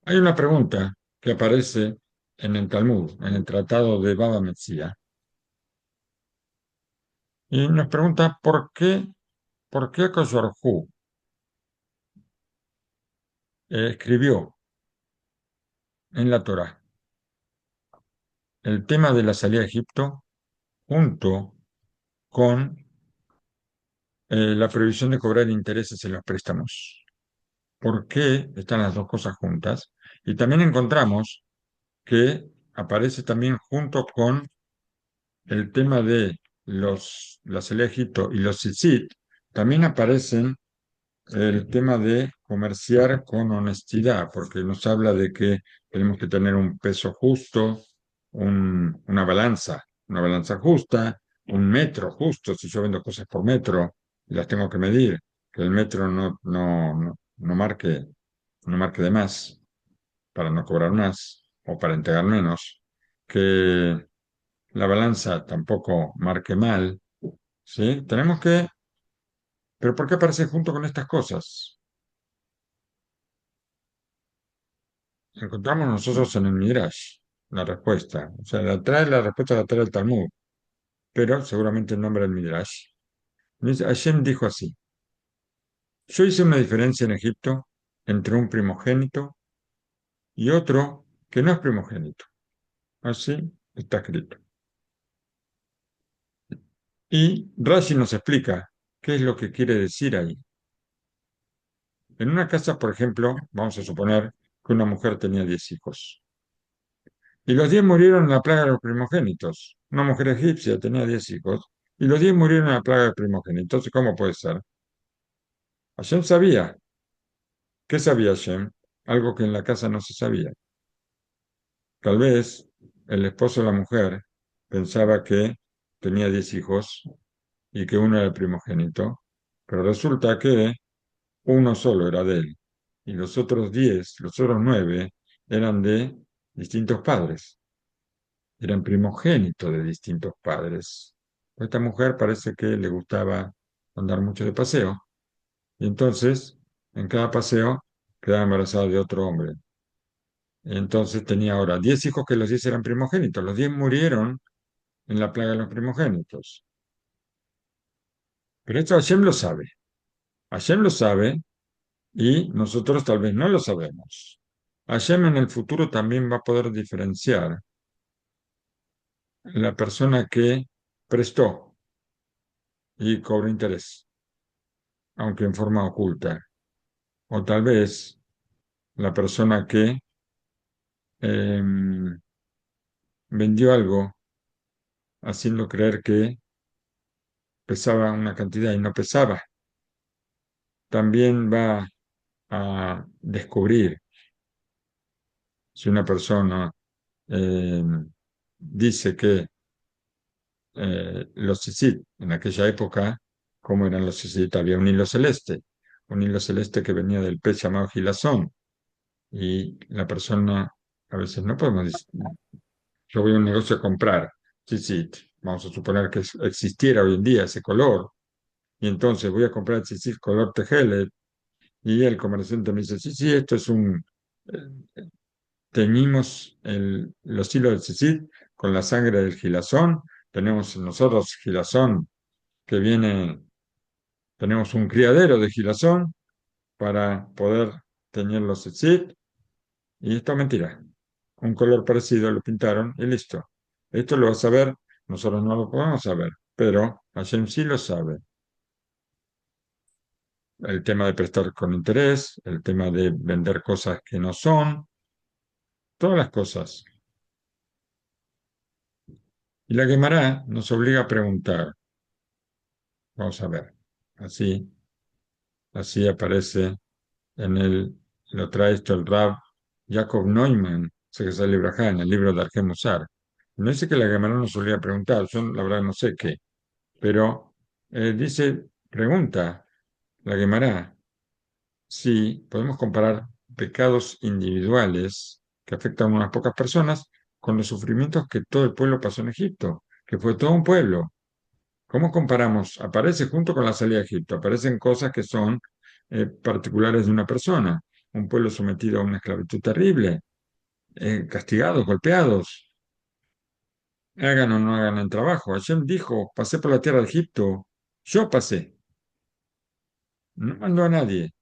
Hay una pregunta que aparece en el Talmud, en el tratado de Baba Metzia, Y nos pregunta por qué Kosorju escribió en la Torá el tema de la salida de Egipto junto con la prohibición de cobrar intereses en los préstamos. ¿Por qué están las dos cosas juntas? Y también encontramos que aparece también junto con el tema de la salida de Egipto y los tzitzit, también aparecen el tema de comerciar con honestidad, porque nos habla de que tenemos que tener un peso justo, una balanza justa, un metro justo, si yo vendo cosas por metro y las tengo que medir, que el metro no marque de más para no cobrar más o para entregar menos, que la balanza tampoco marque mal, ¿sí? Pero ¿por qué aparece junto con estas cosas? Encontramos nosotros en el Midrash la respuesta. O sea, la respuesta la trae el Talmud, pero seguramente el nombre del Midrash. Dice, Hashem dijo así: Yo hice una diferencia en Egipto entre un primogénito y otro que no es primogénito. Así está escrito. Y Rashi nos explica qué es lo que quiere decir ahí. En una casa, por ejemplo, vamos a suponer que una mujer tenía 10 hijos. Y los 10 murieron en la plaga de los primogénitos. Una mujer egipcia tenía 10 hijos y los 10 murieron en la plaga de primogénitos. ¿Cómo puede ser? Hashem sabía. ¿Qué sabía Hashem? Algo que en la casa no se sabía. Tal vez el esposo de la mujer pensaba que tenía 10 hijos y que uno era el primogénito, pero resulta que uno solo era de él y los otros 10, los otros 9, eran de distintos padres. Eran primogénitos de distintos padres. A esta mujer parece que le gustaba andar mucho de paseo, y entonces en cada paseo quedaba embarazada de otro hombre. Entonces tenía ahora 10 hijos que los 10 eran primogénitos. Los 10 murieron en la plaga de los primogénitos. Pero esto Hashem lo sabe. Hashem lo sabe y nosotros tal vez no lo sabemos. Hashem en el futuro también va a poder diferenciar la persona que prestó y cobró interés, aunque en forma oculta. O tal vez la persona que em, vendió algo haciendo creer que pesaba una cantidad y no pesaba, también va a descubrir si una persona dice que los tzitzit en aquella época, ¿cómo eran los tzitzit? Había un hilo celeste que venía del pez llamado gilazón, y la persona, a veces no podemos decir, yo voy a un negocio a comprar tzitzit, vamos a suponer que existiera hoy en día ese color, y entonces voy a comprar tzitzit color tejelet, y el comerciante me dice, sí, sí, esto es eh, teñimos los hilos de tzitzit con la sangre del gilazón, tenemos nosotros gilazón que viene, tenemos un criadero de gilazón para poder teñir los tzitzit, y esto es mentira. Un color parecido lo pintaron y listo. Esto lo vas a ver, nosotros no lo podemos saber, pero Hashem sí lo sabe. El tema de prestar con interés, el tema de vender cosas que no son, todas las cosas. Y la Gemara nos obliga a preguntar. Vamos a ver. Así aparece lo trae esto el Rab Jacob Neumann, sé que sale Brajá, en el libro de Arjem Musar. No dice que la Gemara nos obliga a preguntar, yo la verdad no sé qué, pero pregunta la Gemara si podemos comparar pecados individuales que afectan a unas pocas personas con los sufrimientos que todo el pueblo pasó en Egipto, que fue todo un pueblo. ¿Cómo comparamos? Aparece junto con la salida de Egipto, aparecen cosas que son particulares de una persona, un pueblo sometido a una esclavitud terrible, castigados, golpeados. hagan o no hagan el trabajo. Hashem dijo, pasé por la tierra de Egipto, yo pasé, no mandó a nadie.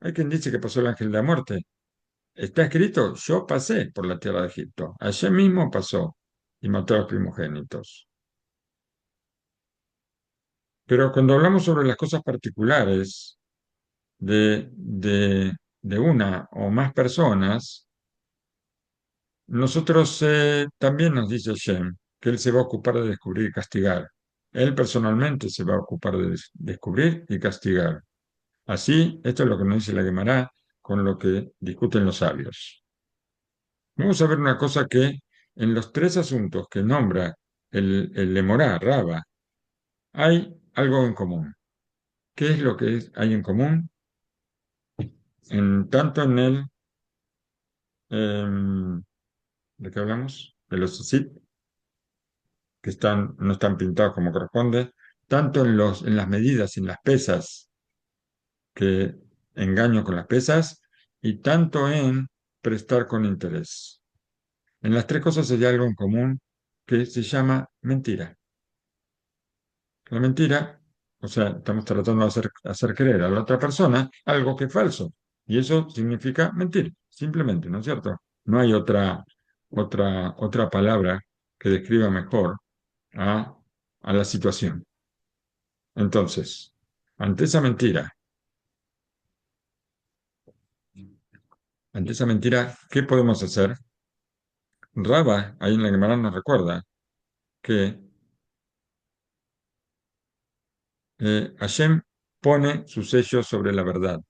Hay quien dice que pasó el ángel de la muerte. Está escrito, yo pasé por la tierra de Egipto. Hashem mismo pasó y mató a los primogénitos. Pero cuando hablamos sobre las cosas particulares de una o más personas, nosotros también nos dice Hashem que Él se va a ocupar de descubrir y castigar. Él personalmente se va a ocupar de descubrir y castigar. Así, esto es lo que nos dice la Gemara con lo que discuten los sabios. Vamos a ver una cosa que en los tres asuntos que nombra el Lemorá, Raba, hay algo en común. ¿Qué es lo que hay en común? Tanto en em, ¿de qué hablamos? De los tzitzit, que no están pintados como corresponde, tanto en las medidas, en las pesas, que engaño con las pesas, y tanto en prestar con interés. En las tres cosas hay algo en común que se llama mentira. La mentira, o sea, estamos tratando de hacer creer a la otra persona algo que es falso. Y eso significa mentir, simplemente, ¿no es cierto? No hay otra palabra que describa mejor a, a la situación. Entonces, ante esa mentira, ante esa mentira, ¿qué podemos hacer? Raba, ahí en la Gemara nos recuerda que Hashem pone su sello sobre la verdad.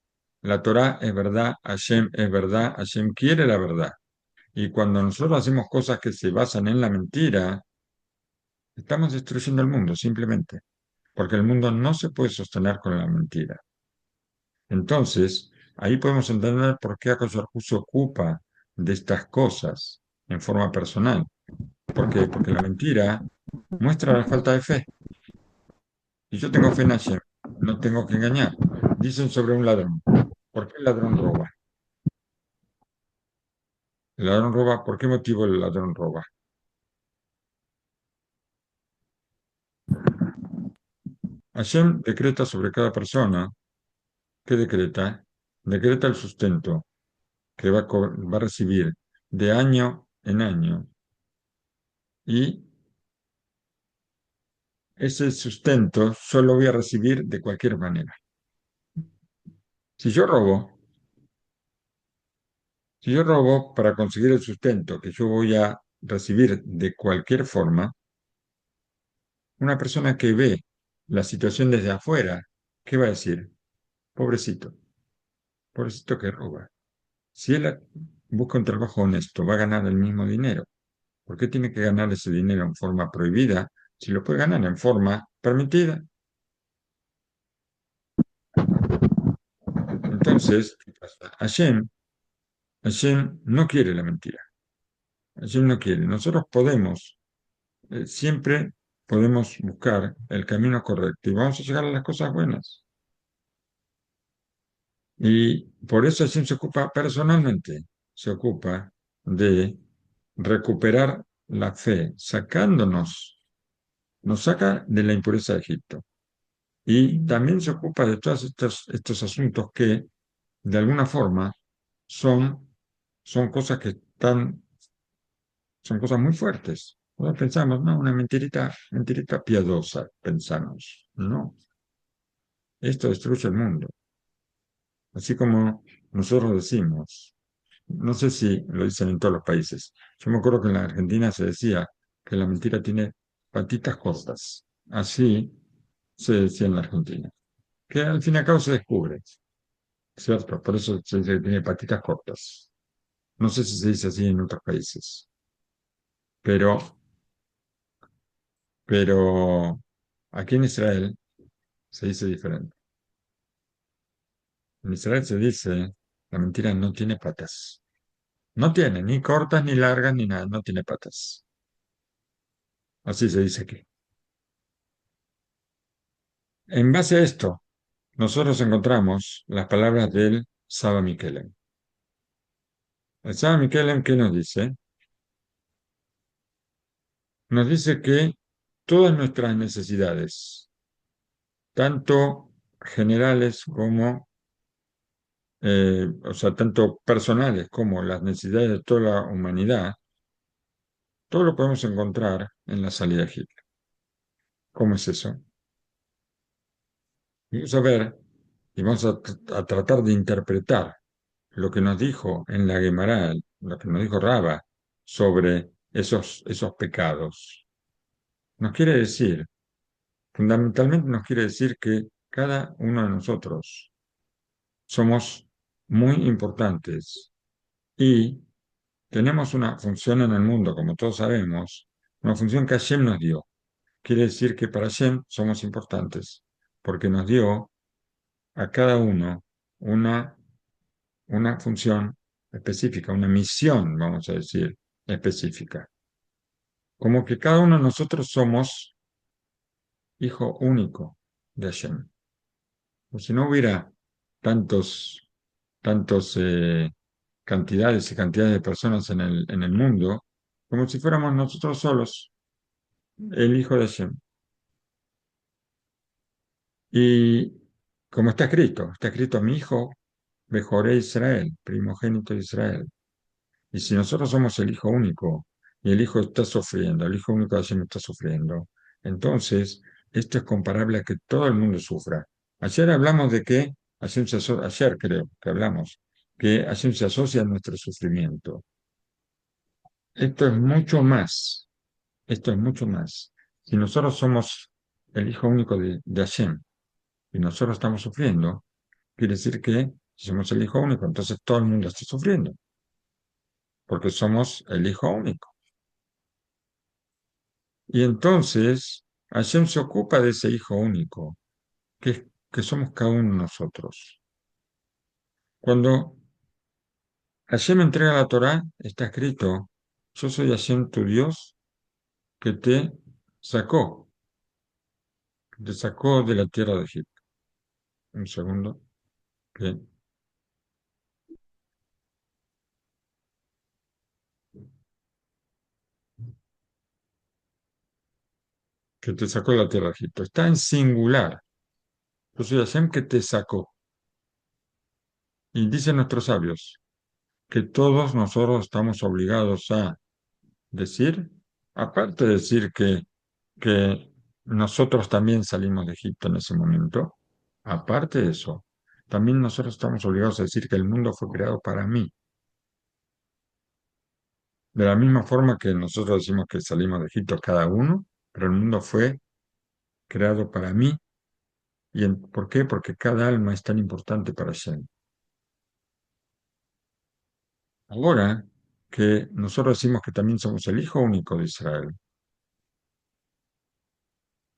La Torá es verdad, Hashem quiere la verdad. Y cuando nosotros hacemos cosas que se basan en la mentira, estamos destruyendo el mundo, simplemente, porque el mundo no se puede sostener con la mentira. Entonces, ahí podemos entender por qué Akadosh Baruj Hu se ocupa de estas cosas en forma personal. ¿Por qué? Porque la mentira muestra la falta de fe. Y yo tengo fe en Hashem, no tengo que engañar. Dicen sobre un ladrón. ¿Por qué el ladrón roba? El ladrón roba, ¿por qué motivo el ladrón roba? Hashem decreta sobre cada persona. ¿Qué decreta? Decreta el sustento que va a recibir de año en año. Y ese sustento yo lo voy a recibir de cualquier manera. Si yo robo, si yo robo para conseguir el sustento que yo voy a recibir de cualquier forma, una persona que ve la situación desde afuera, ¿qué va a decir? Pobrecito, pobrecito que roba. Si él busca un trabajo honesto, va a ganar el mismo dinero. ¿Por qué tiene que ganar ese dinero en forma prohibida si lo puede ganar en forma permitida? Entonces, ¿qué pasa? Hashem no quiere la mentira. Hashem no quiere. Nosotros siempre podemos buscar el camino correcto y vamos a llegar a las cosas buenas. Y por eso Hashem se ocupa personalmente, se ocupa de recuperar la fe, nos saca de la impureza de Egipto. Y también se ocupa de todos estos asuntos que, de alguna forma, son, son cosas que son cosas muy fuertes. Nosotros pensamos, no, una mentirita piadosa, pensamos. No, esto destruye el mundo. Así como nosotros decimos, no sé si lo dicen en todos los países. Yo me acuerdo que en la Argentina se decía que la mentira tiene patitas cortas. Así se decía en la Argentina. Que al fin y al cabo se descubre. ¿Cierto? Por eso se dice que tiene patitas cortas. No sé si se dice así en otros países, pero, pero aquí en Israel se dice diferente. En Israel se dice, la mentira no tiene patas. No tiene ni cortas, ni largas, ni nada, no tiene patas. Así se dice aquí. En base a esto, nosotros encontramos las palabras del Saba Mikelem. El Saba Mikelem, ¿qué nos dice? nos dice que todas nuestras necesidades, tanto generales como, o sea, tanto personales como las necesidades de toda la humanidad, todo lo podemos encontrar en la salida de Hitler. ¿Cómo es eso? Vamos a ver y vamos a tratar de interpretar lo que nos dijo en la Gemara, lo que nos dijo Raba sobre esos pecados. Nos quiere decir, fundamentalmente nos quiere decir que cada uno de nosotros somos muy importantes y tenemos una función en el mundo, como todos sabemos, una función que Hashem nos dio. Quiere decir que para Hashem somos importantes, porque nos dio a cada uno una, una función específica, una misión, vamos a decir, específica. Como que cada uno de nosotros somos hijo único de Hashem. O si no hubiera tantos, tantos cantidades y cantidades de personas en el mundo, como si fuéramos nosotros solos, el hijo de Hashem. Y como está escrito mi hijo, Bejoré Israel, primogénito de Israel. Y si nosotros somos el hijo único y el hijo está sufriendo, el hijo único de Hashem está sufriendo, entonces esto es comparable a que todo el mundo sufra. Ayer hablamos de que ayer creo que hablamos, que Hashem se asocia a nuestro sufrimiento. Esto es mucho más, esto es mucho más. Si nosotros somos el hijo único de Hashem y nosotros estamos sufriendo, quiere decir que si somos el hijo único, entonces todo el mundo está sufriendo, porque somos el hijo único. Y entonces Hashem se ocupa de ese hijo único, que somos cada uno de nosotros. Cuando Hashem entrega la Torá, está escrito, yo soy Hashem tu Dios, que sacó, que te sacó de la tierra de Egipto. Un segundo, que, que te sacó de la tierra de Egipto. Está en singular. Yo soy Hashem que te sacó. Y dicen nuestros sabios que todos nosotros estamos obligados a decir, aparte de decir que nosotros también salimos de Egipto en ese momento, aparte de eso, también nosotros estamos obligados a decir que el mundo fue creado para mí. De la misma forma que nosotros decimos que salimos de Egipto cada uno, pero el mundo fue creado para mí. ¿Por qué? Porque cada alma es tan importante para Hashem. Ahora que nosotros decimos que también somos el hijo único de Israel,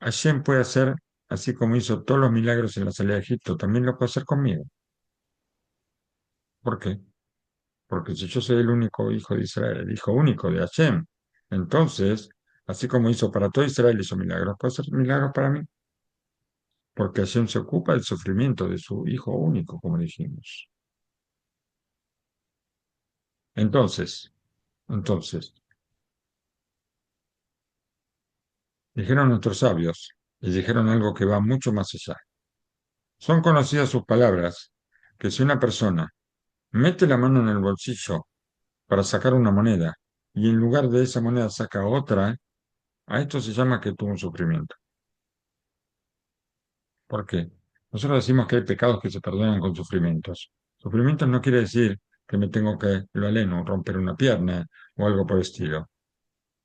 Hashem puede hacer, así como hizo todos los milagros en la salida de Egipto, también lo puede hacer conmigo. ¿Por qué? Porque si yo soy el único hijo de Israel, el hijo único de Hashem, entonces, así como hizo para todo Israel, hizo milagros, puede hacer milagros para mí, porque Hashem se ocupa del sufrimiento de su hijo único, como dijimos. Entonces, entonces, dijeron nuestros sabios, y dijeron algo que va mucho más allá. Son conocidas sus palabras, que si una persona mete la mano en el bolsillo para sacar una moneda, y en lugar de esa moneda saca otra, a esto se llama que tuvo un sufrimiento. ¿Por qué? Nosotros decimos que hay pecados que se perdonan con sufrimientos. Sufrimientos no quiere decir que me tengo que, lo aleno, romper una pierna o algo por el estilo.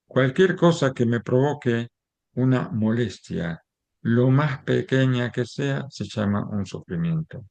Cualquier cosa que me provoque una molestia, lo más pequeña que sea, se llama un sufrimiento.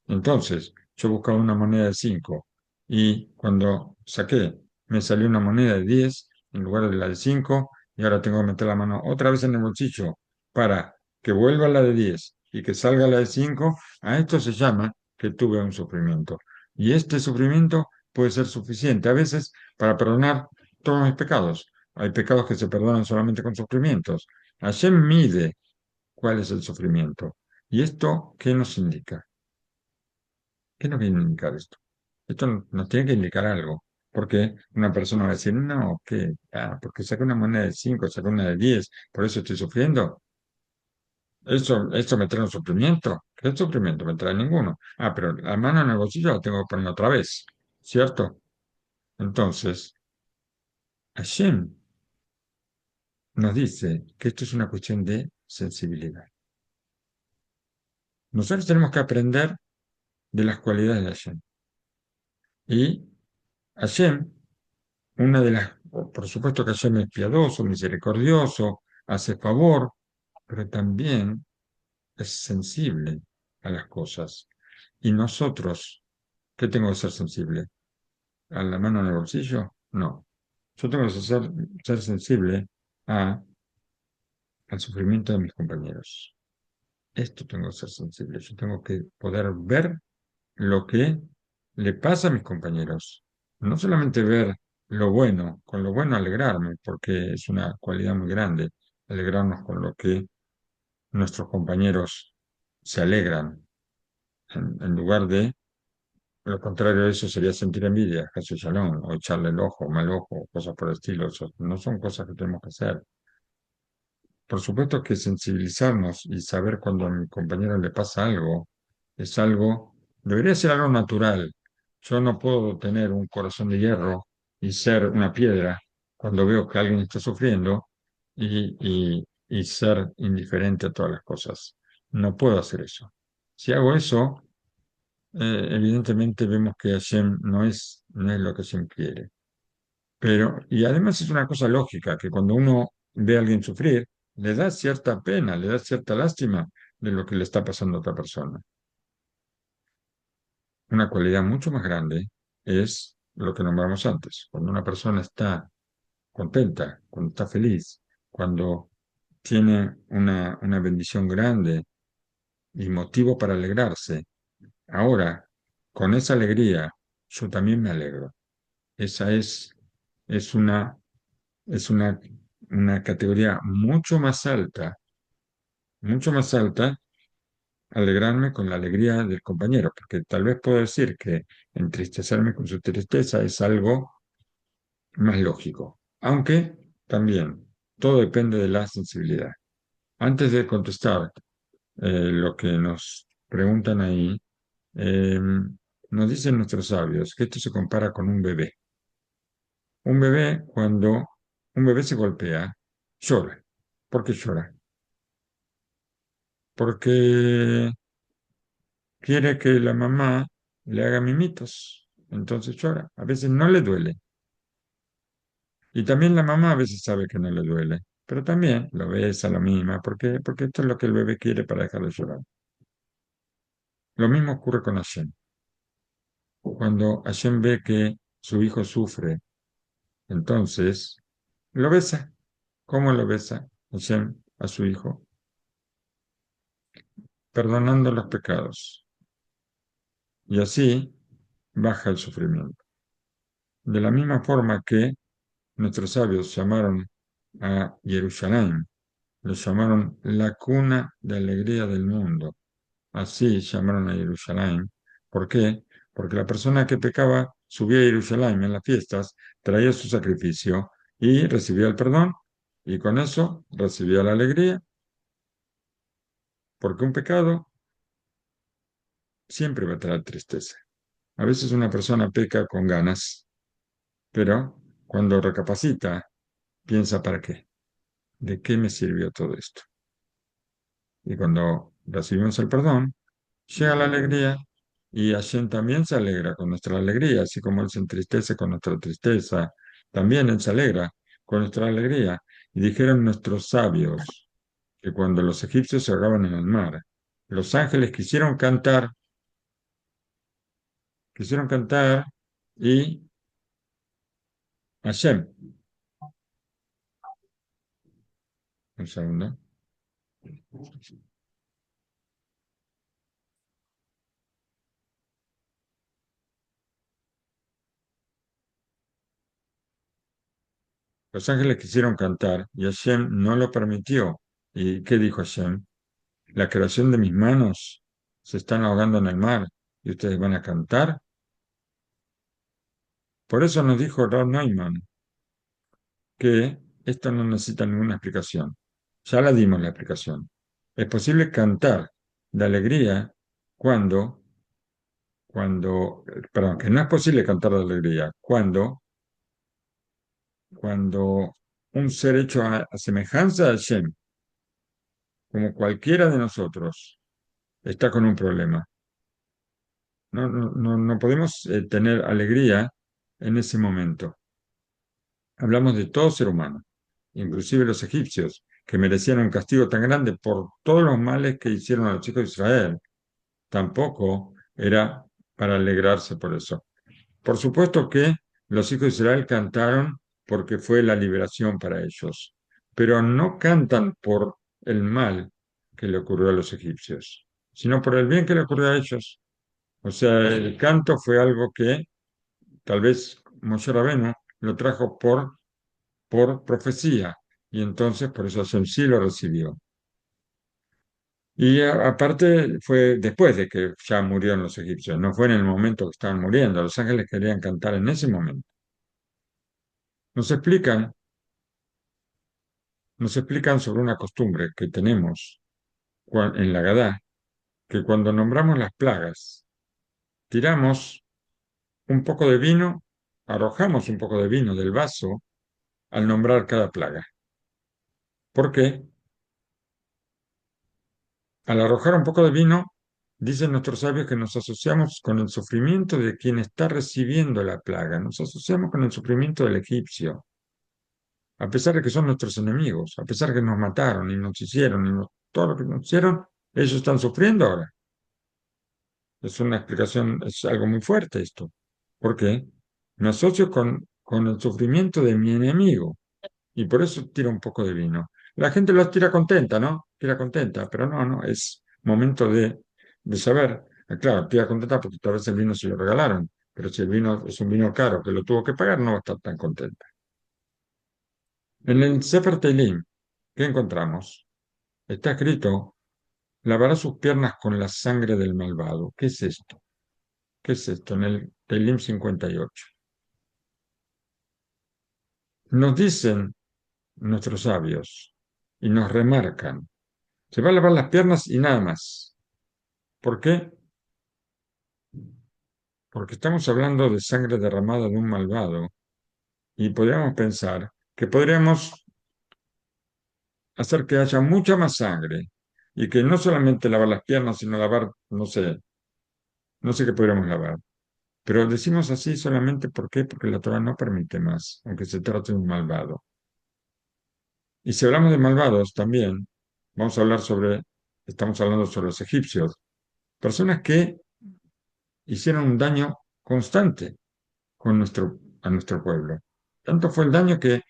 Entonces, yo buscaba una moneda de 5 y cuando saqué, me salió una moneda de 10 en lugar de la de 5 y ahora tengo que meter la mano otra vez en el bolsillo para que vuelva la de 10 y que salga la de 5. A esto se llama que tuve un sufrimiento. Y este sufrimiento puede ser suficiente a veces para perdonar todos mis pecados. Hay pecados que se perdonan solamente con sufrimientos. Hashem mide cuál es el sufrimiento. ¿Y esto qué nos indica? ¿Qué nos viene a indicar esto? Esto nos tiene que indicar algo. Porque una persona va a decir, no, ¿qué? Ah, porque saqué una moneda de 5, saqué una de 10, por eso estoy sufriendo. Eso me trae un sufrimiento. ¿Qué sufrimiento? Me trae ninguno. Ah, pero la mano en el bolsillo la tengo que poner otra vez, ¿cierto? Entonces, Hashem nos dice que esto es una cuestión de sensibilidad. Nosotros tenemos que aprender de las cualidades de Hashem. Y Hashem, una de las, por supuesto que Hashem es piadoso, misericordioso, hace favor, pero también es sensible a las cosas. Y nosotros, ¿qué tengo que ser sensible? ¿A la mano en el bolsillo? No. Yo tengo que ser sensible a, al sufrimiento de mis compañeros. Esto tengo que ser sensible. Yo tengo que poder ver lo que le pasa a mis compañeros. No solamente ver lo bueno, con lo bueno alegrarme, porque es una cualidad muy grande, alegrarnos con lo que nuestros compañeros se alegran, en lugar de lo contrario de eso sería sentir envidia, Jesús Shalom, o echarle el ojo, mal ojo, cosas por el estilo. Eso no son cosas que tenemos que hacer. Por supuesto que sensibilizarnos y saber cuando a mi compañero le pasa algo es algo, debería ser algo natural. Yo no puedo tener un corazón de hierro y ser una piedra cuando veo que alguien está sufriendo y ser indiferente a todas las cosas. No puedo hacer eso. Si hago eso, evidentemente vemos que Hashem no es lo que Hashem quiere. Pero, y además es una cosa lógica, que cuando uno ve a alguien sufrir, le da cierta pena, le da cierta lástima de lo que le está pasando a otra persona. Una cualidad mucho más grande es lo que nombramos antes. Cuando una persona está contenta, cuando está feliz, cuando tiene una bendición grande y motivo para alegrarse. Ahora, con esa alegría, yo también me alegro. Esa es una, es una categoría mucho más alta, alegrarme con la alegría del compañero, porque tal vez puedo decir que entristecerme con su tristeza es algo más lógico, aunque también todo depende de la sensibilidad. Antes de contestar lo que nos preguntan ahí, eh, nos dicen nuestros sabios que esto se compara con un bebé. Un bebé, cuando un bebé se golpea, llora. ¿Por qué llora? Porque quiere que la mamá le haga mimitos. Entonces llora. A veces no le duele. Y también la mamá a veces sabe que no le duele. Pero también lo besa, lo mima. ¿Por qué? Porque esto es lo que el bebé quiere para dejar de llorar. Lo mismo ocurre con Hashem. Cuando Hashem ve que su hijo sufre, entonces lo besa. ¿Cómo lo besa Hashem a su hijo? Perdonando los pecados. Y así baja el sufrimiento. De la misma forma que nuestros sabios llamaron a Jerusalén, lo llamaron la cuna de alegría del mundo. Así llamaron a Jerusalén. ¿Por qué? Porque la persona que pecaba subía a Jerusalén en las fiestas, traía su sacrificio y recibía el perdón, y con eso recibía la alegría, porque un pecado siempre va a traer tristeza. A veces una persona peca con ganas, pero cuando recapacita, piensa, ¿para qué? ¿De qué me sirvió todo esto? Y cuando recibimos el perdón, llega la alegría y Hashem también se alegra con nuestra alegría, así como Él se entristece con nuestra tristeza, también Él se alegra con nuestra alegría. Y dijeron nuestros sabios que cuando los egipcios se ahogaban en el mar, los ángeles quisieron cantar y Hashem, un segundo. Los ángeles quisieron cantar y Hashem no lo permitió. ¿Y qué dijo Hashem? La creación de mis manos se están ahogando en el mar y ustedes van a cantar. Por eso nos dijo Rod Neumann que esto no necesita ninguna explicación. Ya la dimos la explicación. Es posible cantar de alegría cuando, perdón, que no es posible cantar de alegría cuando un ser hecho a semejanza de Hashem, como cualquiera de nosotros, está con un problema. No podemos tener alegría en ese momento. Hablamos de todo ser humano, inclusive los egipcios, que merecían un castigo tan grande por todos los males que hicieron a los hijos de Israel. Tampoco era para alegrarse por eso. Por supuesto que los hijos de Israel cantaron porque fue la liberación para ellos, pero no cantan por el mal que le ocurrió a los egipcios, sino por el bien que le ocurrió a ellos. O sea, el canto fue algo que tal vez Moshe Rabbeinu lo trajo por profecía, y entonces por eso Hashem sí lo recibió. Y aparte fue después de que ya murieron los egipcios, no fue en el momento que estaban muriendo. Los ángeles querían cantar en ese momento. Nos explican, nos explican sobre una costumbre que tenemos en la Gadá, que cuando nombramos las plagas, tiramos un poco de vino, arrojamos un poco de vino del vaso al nombrar cada plaga. ¿Por qué? Al arrojar un poco de vino, dicen nuestros sabios que nos asociamos con el sufrimiento de quien está recibiendo la plaga, nos asociamos con el sufrimiento del egipcio, a pesar de que son nuestros enemigos, a pesar de que nos mataron y nos hicieron todo lo que nos hicieron, ellos están sufriendo ahora. Es una explicación, es algo muy fuerte esto. ¿Por qué? Me asocio con el sufrimiento de mi enemigo y por eso tiro un poco de vino. La gente lo tira contenta, ¿no? Tira contenta, pero no, es momento de saber. Claro, tira contenta porque tal vez el vino se lo regalaron, pero si el vino es un vino caro que lo tuvo que pagar, no va a estar tan contenta. En el Sefer Teilim, ¿qué encontramos? Está escrito, lavará sus piernas con la sangre del malvado. ¿Qué es esto? ¿Qué es esto? En el Teilim 58. Nos dicen nuestros sabios y nos remarcan, se va a lavar las piernas y nada más. ¿Por qué? Porque estamos hablando de sangre derramada de un malvado y podríamos pensar que podríamos hacer que haya mucha más sangre y que no solamente lavar las piernas, sino lavar, no sé qué podríamos lavar. Pero decimos así solamente ¿por qué? Porque la Torah no permite más, aunque se trate de un malvado. Y si hablamos de malvados también, estamos hablando sobre los egipcios, personas que hicieron un daño constante a nuestro pueblo. Tanto fue el daño que,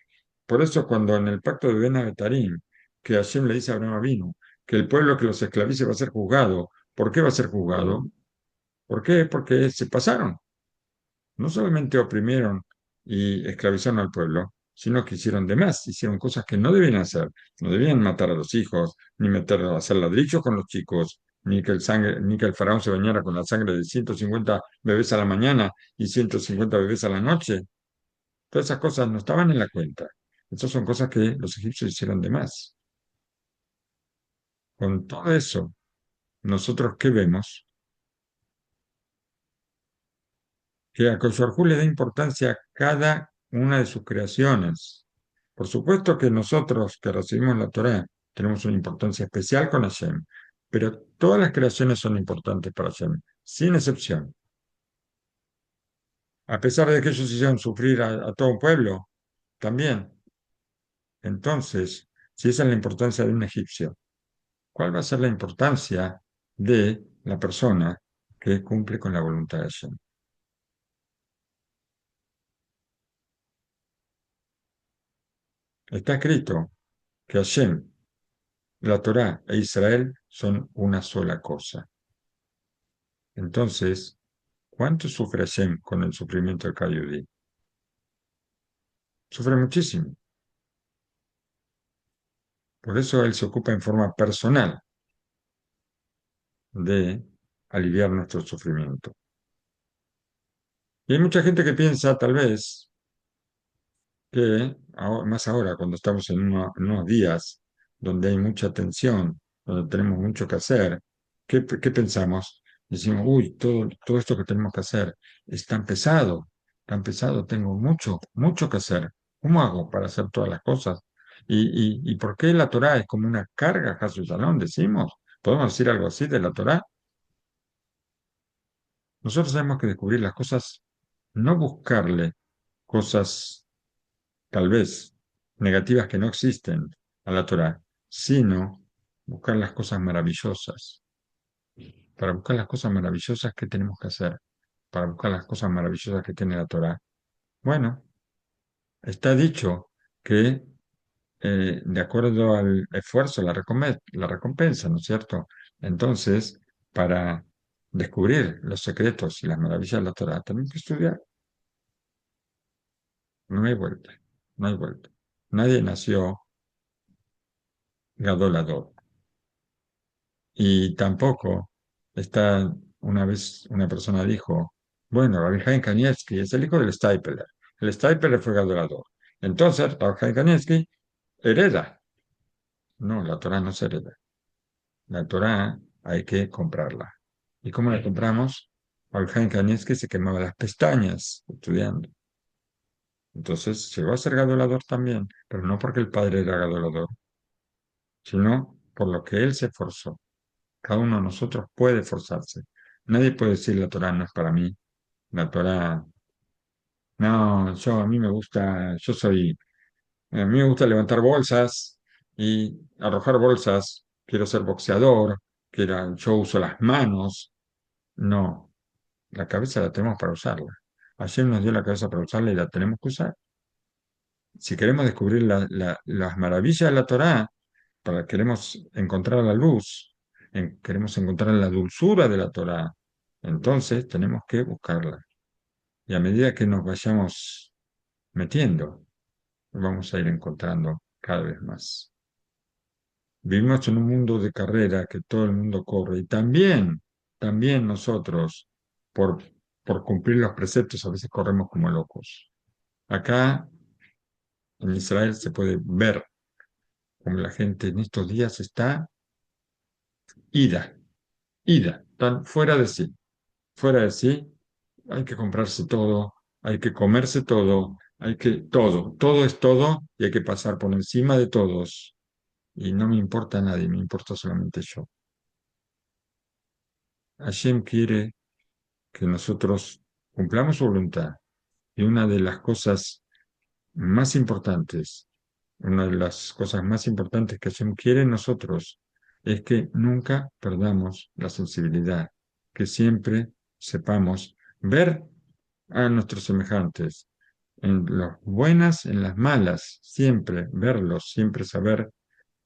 por eso cuando en el pacto de Ben Abetarim, que Hashem le dice a Abraham Avinu, que el pueblo que los esclavice va a ser juzgado. ¿Por qué va a ser juzgado? ¿Por qué? Porque se pasaron. No solamente oprimieron y esclavizaron al pueblo, sino que hicieron de más, hicieron cosas que no debían hacer. No debían matar a los hijos, ni hacer ladrillos con los chicos, ni que el faraón se bañara con la sangre de 150 bebés a la mañana y 150 bebés a la noche. Todas esas cosas no estaban en la cuenta. Esas son cosas que los egipcios hicieron de más. Con todo eso, nosotros ¿qué vemos? Que a Hu le da importancia a cada una de sus creaciones. Por supuesto que nosotros que recibimos la Torá tenemos una importancia especial con Hashem, pero todas las creaciones son importantes para Hashem, sin excepción. A pesar de que ellos hicieron sufrir a todo un pueblo, también. Entonces, si esa es la importancia de un egipcio, ¿cuál va a ser la importancia de la persona que cumple con la voluntad de Hashem? Está escrito que Hashem, la Torá e Israel son una sola cosa. Entonces, ¿cuánto sufre Hashem con el sufrimiento del Kayudí? Sufre muchísimo. Por eso él se ocupa en forma personal de aliviar nuestro sufrimiento. Y hay mucha gente que piensa, tal vez, que más ahora, cuando estamos en, en unos días donde hay mucha tensión, donde tenemos mucho que hacer, ¿qué pensamos? Decimos, uy, todo esto que tenemos que hacer es tan pesado, tengo mucho, mucho que hacer. ¿Cómo hago para hacer todas las cosas? ¿Y por qué la Torá es como una carga, Jesús Shalom? Decimos, ¿podemos decir algo así de la Torá? Nosotros tenemos que descubrir las cosas, no buscarle cosas tal vez negativas que no existen a la Torá, sino buscar las cosas maravillosas. Para buscar las cosas maravillosas que tenemos que hacer, para buscar las cosas maravillosas que tiene la Torá. Bueno, está dicho que de acuerdo al esfuerzo, la recompensa, ¿no es cierto? Entonces, para descubrir los secretos y las maravillas de la Torá, tenemos que estudiar. No hay vuelta, no hay vuelta. Nadie nació gadolador. Y tampoco una vez una persona dijo, bueno, Rabbi Chaim Kanievski es el hijo del Stapler. El Stapler fue adorador. Entonces, Rabbi Chaim Kanievski hereda. No, la Torah no se hereda. La Torah hay que comprarla. ¿Y cómo la compramos? Rabbi Chaim Kanievski se quemaba las pestañas estudiando. Entonces llegó a ser gadolador también, pero no porque el padre era gadolador, sino por lo que él se esforzó. Cada uno de nosotros puede esforzarse. Nadie puede decir la Torah no es para mí. La Torah, no, a mí me gusta, a mí me gusta levantar bolsas y arrojar bolsas. Quiero ser boxeador, yo uso las manos. No, la cabeza la tenemos para usarla. Ayer nos dio la cabeza para usarla y la tenemos que usar. Si queremos descubrir las maravillas de la Torah, queremos encontrar la luz, queremos encontrar la dulzura de la Torá, entonces tenemos que buscarla. Y a medida que nos vayamos metiendo, vamos a ir encontrando cada vez más. Vivimos en un mundo de carrera que todo el mundo corre y también nosotros, por, por cumplir los preceptos, a veces corremos como locos. Acá en Israel se puede ver cómo la gente en estos días está ida, ida, tan fuera de sí, hay que comprarse todo, hay que comerse todo, todo es todo y hay que pasar por encima de todos. Y no me importa nadie, me importa solamente yo. Hashem quiere que nosotros cumplamos su voluntad. Y una de las cosas más importantes, una de las cosas más importantes que Hashem quiere en nosotros es que nunca perdamos la sensibilidad, que siempre sepamos ver a nuestros semejantes, en las buenas, en las malas, siempre verlos, siempre saber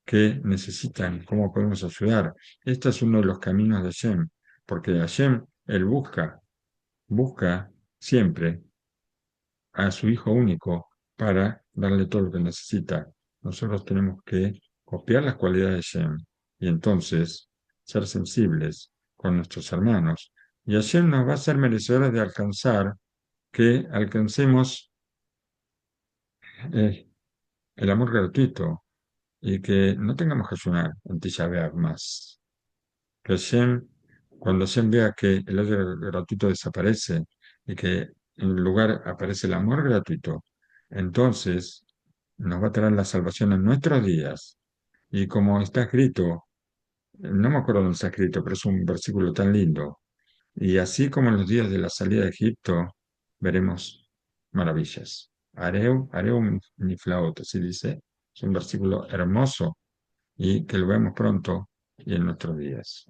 qué necesitan, cómo podemos ayudar. Este es uno de los caminos de Hashem, porque Hashem, él busca siempre a su Hijo único para darle todo lo que necesita. Nosotros tenemos que copiar las cualidades de Hashem y entonces ser sensibles con nuestros hermanos. Y Hashem nos va a hacer merecedores de que alcancemos eh, el amor gratuito y que no tengamos que ayunar en Tisha B'Av más. Que Hashem, cuando Hashem vea que el odio gratuito desaparece y que en lugar aparece el amor gratuito, entonces nos va a traer la salvación en nuestros días. Y como está escrito, no me acuerdo dónde está escrito, pero es un versículo tan lindo. Y así como en los días de la salida de Egipto, veremos maravillas. Areu niflaot, así dice. Es un versículo hermoso y que lo vemos pronto y en nuestros días.